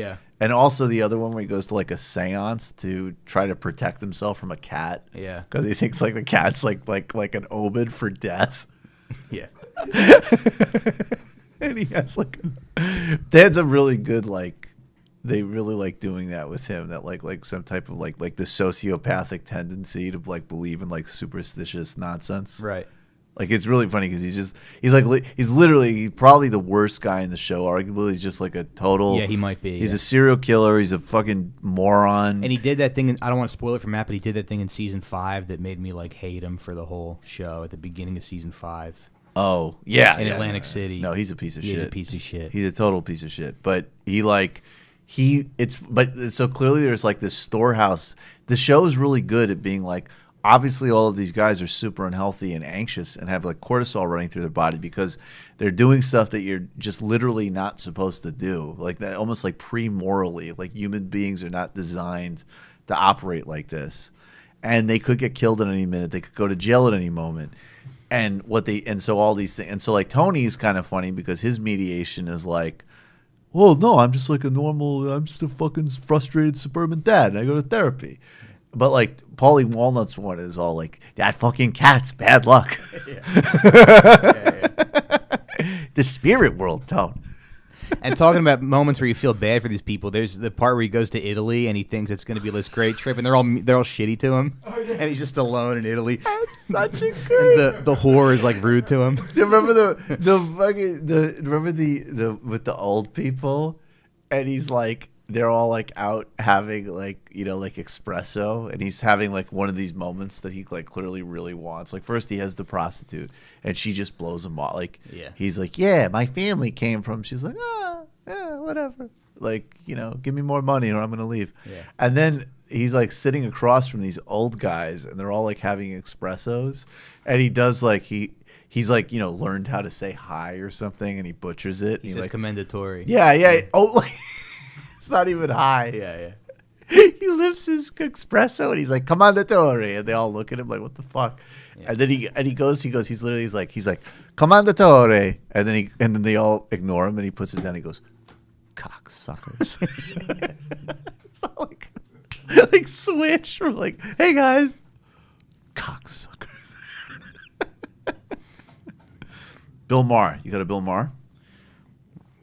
[SPEAKER 4] and also the other one where he goes to like a seance to try to protect himself from a cat.
[SPEAKER 16] Yeah,
[SPEAKER 4] because he thinks like the cat's like an omen for death.
[SPEAKER 16] Yeah.
[SPEAKER 4] And he has like they had some really good they really like doing that with him, that like some type of like the sociopathic tendency to like believe in like superstitious nonsense.
[SPEAKER 16] Right.
[SPEAKER 4] Like it's really funny because he's literally probably the worst guy in the show. Arguably, he's just like a total.
[SPEAKER 16] Yeah, he might be.
[SPEAKER 4] He's a serial killer. He's a fucking moron.
[SPEAKER 16] And he did that thing. I don't want to spoil it for Matt, but he did that thing in season 5 that made me like hate him for the whole show at the beginning of season 5.
[SPEAKER 4] Oh yeah,
[SPEAKER 16] in Atlantic City.
[SPEAKER 4] No, he's a piece of shit.
[SPEAKER 16] He's a piece of shit.
[SPEAKER 4] He's a total piece of shit. But so clearly there's like this storehouse. The show is really good at being like, obviously all of these guys are super unhealthy and anxious and have like cortisol running through their body because they're doing stuff that you're just literally not supposed to do. Like that, almost like pre-morally. Like human beings are not designed to operate like this, and they could get killed at any minute. They could go to jail at any moment. And so all these things, and so like Tony's kind of funny because his mediation is like, well, no, I'm just I'm just a fucking frustrated suburban dad, and I go to therapy. But like Paulie Walnut's one is all like, that fucking cat's bad luck. The spirit world, Tone.
[SPEAKER 16] And talking about moments where you feel bad for these people, there's the part where he goes to Italy and he thinks it's going to be this great trip, and they're all shitty to him, and he's just alone in Italy.
[SPEAKER 4] That's such a good.
[SPEAKER 16] And the whore is like rude to him.
[SPEAKER 4] Do you remember remember the with the old people, and he's like, they're all like out having like espresso, and he's having like one of these moments that he like clearly really wants. Like first he has the prostitute and she just blows him off. Like he's like, yeah, my family came from. She's like, yeah, whatever. Like, give me more money or I'm gonna leave. Yeah. And then he's like sitting across from these old guys and they're all like having espressos, and he does like he's like learned how to say hi or something, and he butchers it.
[SPEAKER 16] He says
[SPEAKER 4] like,
[SPEAKER 16] commendatory.
[SPEAKER 4] Yeah. Oh, like. It's not even high. Yeah. He lifts his espresso and he's like, "Commendatore," and they all look at him like, "What the fuck?" Yeah. And then he's like, "Commendatore," and then they all ignore him and he puts it down. He goes, "Cocksuckers." It's not like switch from like, "Hey guys, cocksuckers." Bill Maher, you got a Bill Maher?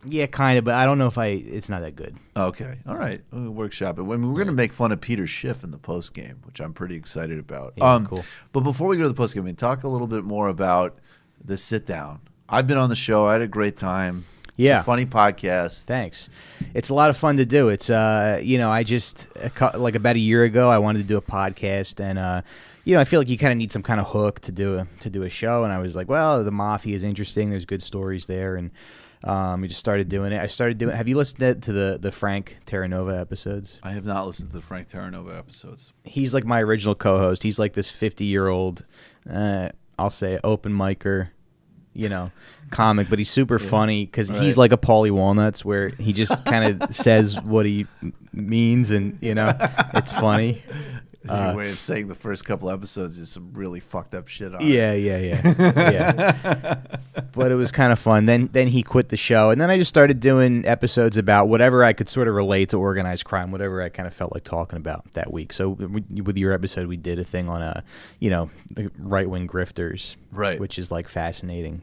[SPEAKER 16] Yeah, kind of, but I don't know if it's not that good.
[SPEAKER 4] Okay, all right, we'll workshop it. We're going to make fun of Peter Schiff in the post game, which I'm pretty excited about.
[SPEAKER 16] Yeah, cool.
[SPEAKER 4] But before we go to the post game, talk a little bit more about the sit down. I've been on the show. I had a great time.
[SPEAKER 16] Yeah,
[SPEAKER 4] it's a funny podcast.
[SPEAKER 16] Thanks. It's a lot of fun to do. It's I just like about a year ago I wanted to do a podcast, and I feel like you kind of need some kind of hook to do a show, and I was like, well, the mafia is interesting. There's good stories there, and we just started doing it. Have you listened to the Frank Terranova episodes?
[SPEAKER 4] I have not listened to the Frank Terranova episodes.
[SPEAKER 16] He's like my original co-host. He's like this 50-year-old, I'll say open micer, comic, but he's super funny because he's like a Paulie Walnuts, where he just kind of says what he means, and it's funny.
[SPEAKER 4] Your way of saying the first couple episodes is some really fucked up shit on
[SPEAKER 16] Yeah. But it was kind of fun. Then he quit the show, and then I just started doing episodes about whatever I could sort of relate to organized crime, whatever I kind of felt like talking about that week. So with your episode, we did a thing on the right-wing grifters,
[SPEAKER 4] right?
[SPEAKER 16] Which is like fascinating.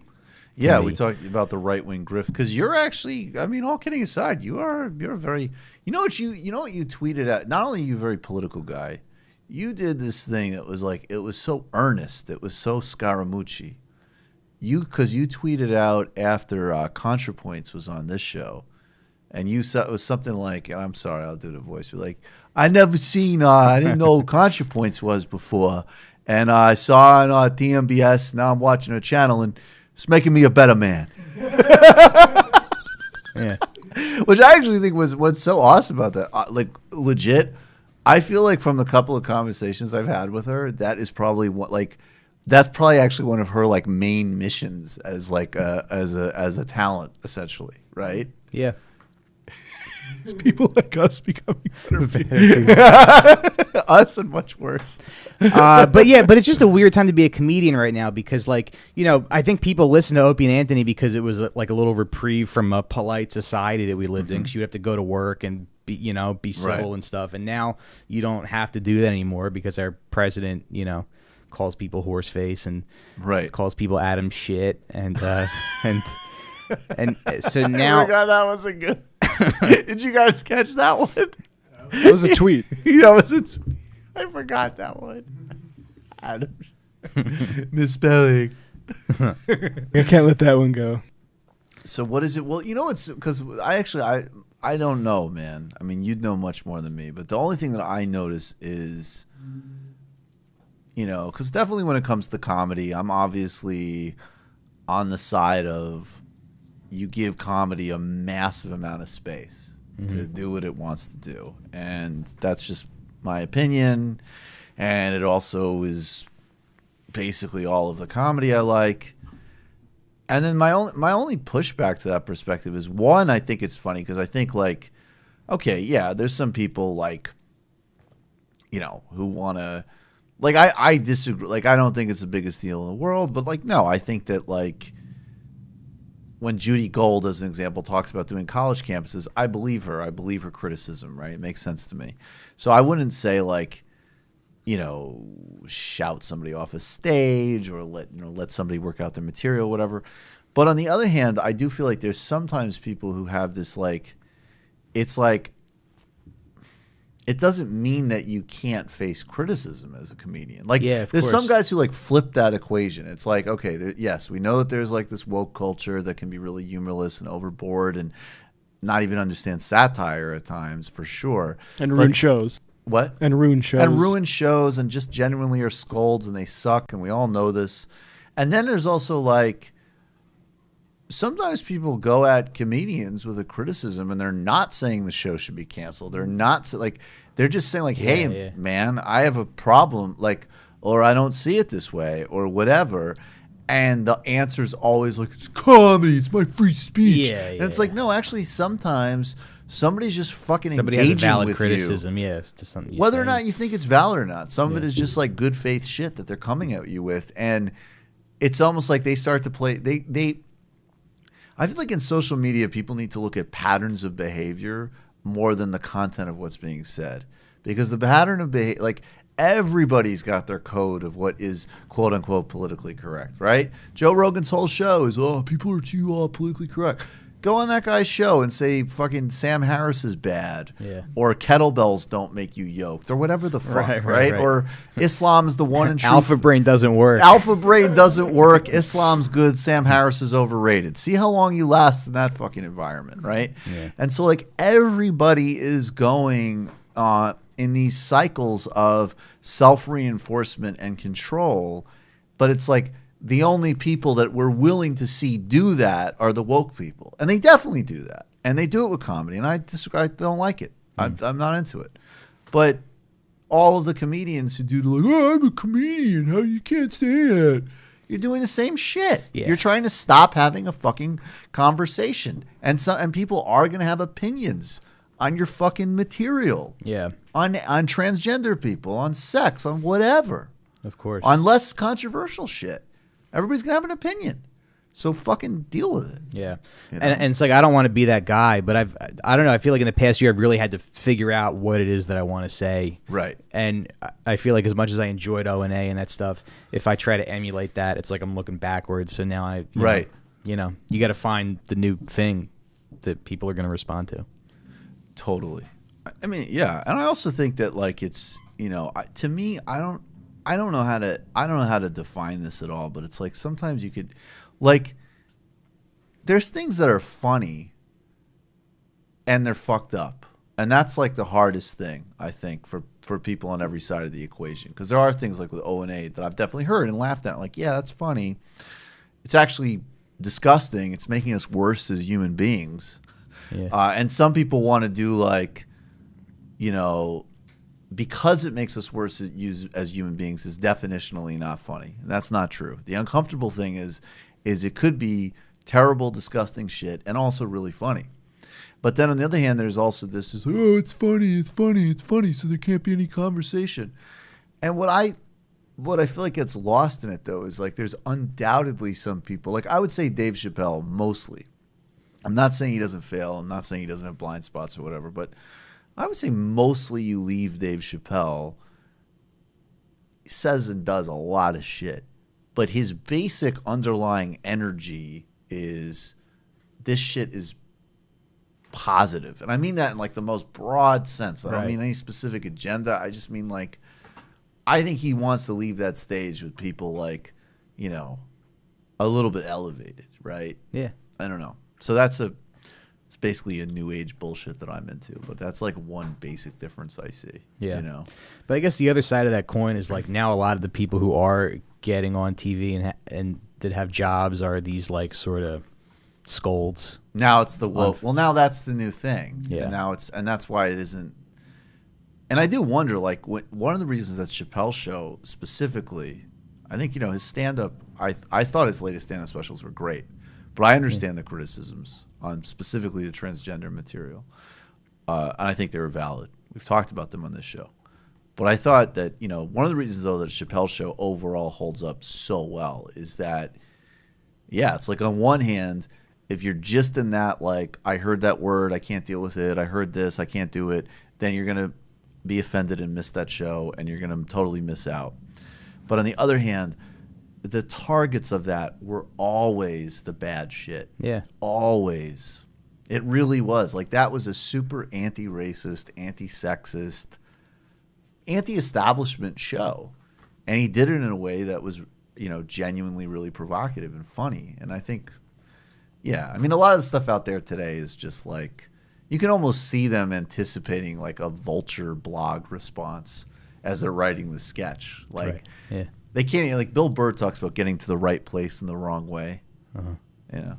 [SPEAKER 4] Yeah, we talked about the right-wing grift because you're actually, I mean, all kidding aside, you're very, what you tweeted at. Not only are you a very political guy. You did this thing that was like, it was so earnest. It was so Scaramucci. Because you tweeted out after ContraPoints was on this show, and it was something like, and I'm sorry, I'll do the voice. You're like, I didn't know who ContraPoints was before, and I saw on TMBS, now I'm watching a channel, and it's making me a better man.
[SPEAKER 16] Yeah.
[SPEAKER 4] Which I actually think was what's so awesome about that. Like, legit, I feel like from the couple of conversations I've had with her, that is probably that's probably actually one of her like main missions as like as a talent, essentially, right?
[SPEAKER 16] Yeah.
[SPEAKER 4] It's people like us becoming better us and much worse.
[SPEAKER 16] But it's just a weird time to be a comedian right now because, like, I think people listen to Opie and Anthony because it was like a little reprieve from a polite society that we lived in. Because you have to go to work and be civil and stuff. And now you don't have to do that anymore because our president, calls people horseface and calls people Adam shit and so now.
[SPEAKER 4] Oh my God, that was a good. Did you guys catch that one?
[SPEAKER 6] That was a tweet.
[SPEAKER 4] I forgot that one. Adam. Misspelling.
[SPEAKER 6] I can't let that one go.
[SPEAKER 4] So what is it? Well, it's because I don't know, man. I mean, you'd know much more than me, but the only thing that I notice is, because definitely when it comes to comedy, I'm obviously on the side of you give comedy a massive amount of space to do what it wants to do. And that's just my opinion. And it also is basically all of the comedy I like. And then my only pushback to that perspective is, one, I think it's funny because I think, like, okay, yeah, there's some people, like, who want to, like, I disagree. Like, I don't think it's the biggest deal in the world, but, like, no, I think that, like, when Judy Gold, as an example, talks about doing college campuses, I believe her. I believe her criticism, right? It makes sense to me. So I wouldn't say, like, shout somebody off a stage or let somebody work out their material, whatever. But on the other hand, I do feel like there's sometimes people who have this, like, it's like, it doesn't mean that you can't face criticism as a comedian. Like, there's some guys who, like, flip that equation. It's like, okay, yes, we know that there's, like, this woke culture that can be really humorless and overboard and not even understand satire at times, for sure.
[SPEAKER 6] And ruin shows.
[SPEAKER 4] What?
[SPEAKER 6] And ruin shows.
[SPEAKER 4] And ruin shows and just genuinely are scolds and they suck, and we all know this. And then there's also, like, sometimes people go at comedians with a criticism and they're not saying the show should be canceled. They're not like, they're just saying, like, hey, man, I have a problem, like, or I don't see it this way or whatever. And the answer is always like, it's comedy, it's my free speech. And it's like, no, actually, sometimes somebody's just fucking engaging with you. Somebody has a valid criticism,
[SPEAKER 16] to something.
[SPEAKER 4] Whether or not you think it's valid or not, some of it is just like good faith shit that they're coming at you with. And it's almost like they start to play, I feel like in social media, people need to look at patterns of behavior more than the content of what's being said. Because the pattern of behavior, like, everybody's got their code of what is quote unquote politically correct, right? Joe Rogan's whole show is, people are too politically correct. Go on that guy's show and say fucking Sam Harris is bad, or kettlebells don't make you yoked, or whatever the fuck, right? Or Islam is the one and truth.
[SPEAKER 16] Alpha brain doesn't work.
[SPEAKER 4] Alpha brain doesn't work. Islam's good. Sam Harris is overrated. See how long you last in that fucking environment, right? Yeah. And so, like, everybody is going in these cycles of self-reinforcement and control, but it's like, the only people that we're willing to see do that are the woke people. And they definitely do that. And they do it with comedy. And I disagree. I don't like it. I'm not into it. But all of the comedians who do, like, I'm a comedian, how you can't say that. You're doing the same shit. Yeah. You're trying to stop having a fucking conversation. And people are going to have opinions on your fucking material.
[SPEAKER 16] Yeah.
[SPEAKER 4] On transgender people, on sex, on whatever.
[SPEAKER 16] Of course.
[SPEAKER 4] On less controversial shit. Everybody's going to have an opinion. So fucking deal with it.
[SPEAKER 16] Yeah. And it's like, I don't want to be that guy, but I don't know. I feel like in the past year, I've really had to figure out what it is that I want to say.
[SPEAKER 4] Right.
[SPEAKER 16] And I feel like as much as I enjoyed O&A and that stuff, if I try to emulate that, it's like I'm looking backwards. So now you got to find the new thing that people are going to respond to.
[SPEAKER 4] Totally. I mean, yeah. And I also think that, like, it's, to me, I don't know how to define this at all, but it's like sometimes you could, like, there's things that are funny and they're fucked up. And that's like the hardest thing, I think, for people on every side of the equation. Because there are things like with O&A that I've definitely heard and laughed at. Like, yeah, that's funny. It's actually disgusting. It's making us worse as human beings. Yeah. And some people want to do, like, because it makes us worse as human beings is definitionally not funny. And that's not true. The uncomfortable thing is it could be terrible, disgusting shit and also really funny. But then on the other hand, there's also this is, oh, it's funny, so there can't be any conversation. And what I feel like gets lost in it, though, is like there's undoubtedly some people, like I would say Dave Chappelle mostly. I'm not saying he doesn't fail. I'm not saying he doesn't have blind spots or whatever, but I would say mostly you leave Dave Chappelle. He says and does a lot of shit, but his basic underlying energy is this shit is positive. And I mean that in like the most broad sense. I don't mean any specific agenda. I just mean like, I think he wants to leave that stage with people like, you know, a little bit elevated, right?
[SPEAKER 16] Yeah.
[SPEAKER 4] I don't know. So it's basically a new age bullshit that I'm into, but that's like one basic difference I see.
[SPEAKER 16] Yeah.
[SPEAKER 4] You know?
[SPEAKER 16] But I guess the other side of that coin is like now a lot of the people who are getting on TV and that have jobs are these like sort of scolds.
[SPEAKER 4] Now it's the woke. Well, now that's the new thing.
[SPEAKER 16] Yeah.
[SPEAKER 4] And that's why it isn't. And I do wonder, like, one of the reasons that Chappelle's show specifically, I think, you know, his stand-up, I thought his latest stand-up specials were great. But I understand the criticisms on specifically the transgender material. And I think they were valid. We've talked about them on this show. But I thought that, you know, one of the reasons, though, that Chappelle's show overall holds up so well is that, yeah, it's like on one hand, if you're just in that, like, I heard that word, I can't deal with it, I heard this, I can't do it, then you're going to be offended and miss that show, and you're going to totally miss out. But on the other hand, the targets of that were always the bad shit.
[SPEAKER 16] Yeah.
[SPEAKER 4] Always. It really was. Like, that was a super anti-racist, anti-sexist, anti-establishment show. And he did it in a way that was, you know, genuinely really provocative and funny. And I think, yeah, I mean, a lot of the stuff out there today is just like, you can almost see them anticipating like a Vulture blog response as they're writing the sketch. Like,
[SPEAKER 16] yeah.
[SPEAKER 4] They can't, like Bill Burr talks about getting to the right place in the wrong way. Yeah.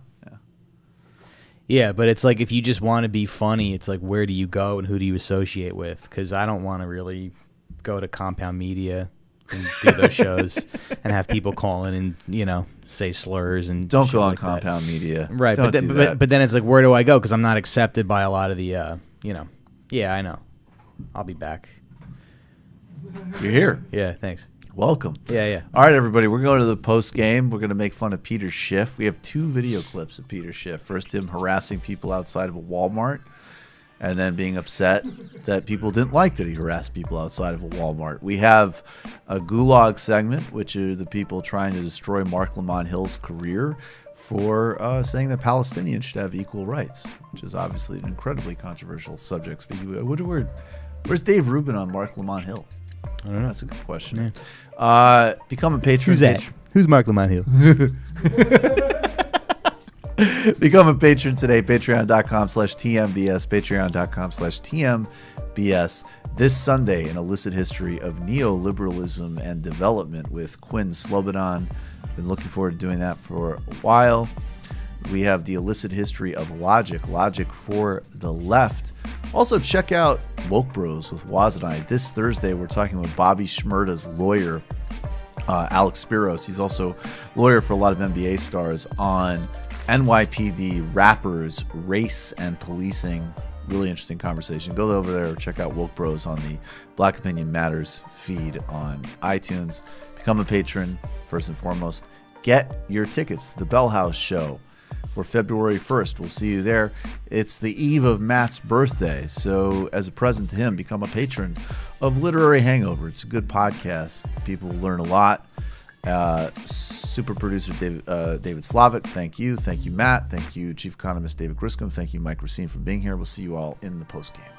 [SPEAKER 16] Yeah, but it's like if you just want to be funny, it's like where do you go and who do you associate with? Because I don't want to really go to Compound Media and do those shows and have people call in and, you know, say slurs and
[SPEAKER 4] don't
[SPEAKER 16] shit
[SPEAKER 4] go on
[SPEAKER 16] like
[SPEAKER 4] Compound Media.
[SPEAKER 16] Right,
[SPEAKER 4] Don't do that.
[SPEAKER 16] but then it's like where do I go? Because I'm not accepted by a lot of the, you know. Yeah, I know. I'll be back.
[SPEAKER 4] You're here.
[SPEAKER 16] Yeah, thanks.
[SPEAKER 4] Welcome.
[SPEAKER 16] Yeah.
[SPEAKER 4] All right, everybody. We're going to the post game. We're going to make fun of Peter Schiff. We have 2 video clips of Peter Schiff. First, him harassing people outside of a Walmart, and then being upset that people didn't like that he harassed people outside of a Walmart. We have a gulag segment, which are the people trying to destroy Mark Lamont Hill's career for saying that Palestinians should have equal rights, which is obviously an incredibly controversial subject. Speaking of, where's Dave Rubin on Mark Lamont Hill?
[SPEAKER 16] I don't know.
[SPEAKER 4] That's a good question. Yeah. Become a patron.
[SPEAKER 16] Who's that? Who's Mark Lamont Hill?
[SPEAKER 4] Become a patron today. Patreon.com/TMBS. Patreon.com/TMBS. This Sunday, an illicit history of neoliberalism and development with Quinn Slobodan. Been looking forward to doing that for a while. We have the illicit history of logic for the left. Also, check out Woke Bros with Waz and I. This Thursday, we're talking with Bobby Shmurda's lawyer, Alex Spiros. He's also lawyer for a lot of NBA stars on NYPD rappers, race, and policing. Really interesting conversation. Go over there or check out Woke Bros on the Black Opinion Matters feed on iTunes. Become a patron, first and foremost. Get your tickets to the Bell House show for February 1st. We'll see you there. It's the eve of Matt's birthday, so as a present to him, become a patron of Literary Hangover. It's a good podcast. People learn a lot. Super producer David Slavic, thank you. Thank you, Matt. Thank you, Chief Economist David Griscom. Thank you, Mike Recine, for being here. We'll see you all in the postgame.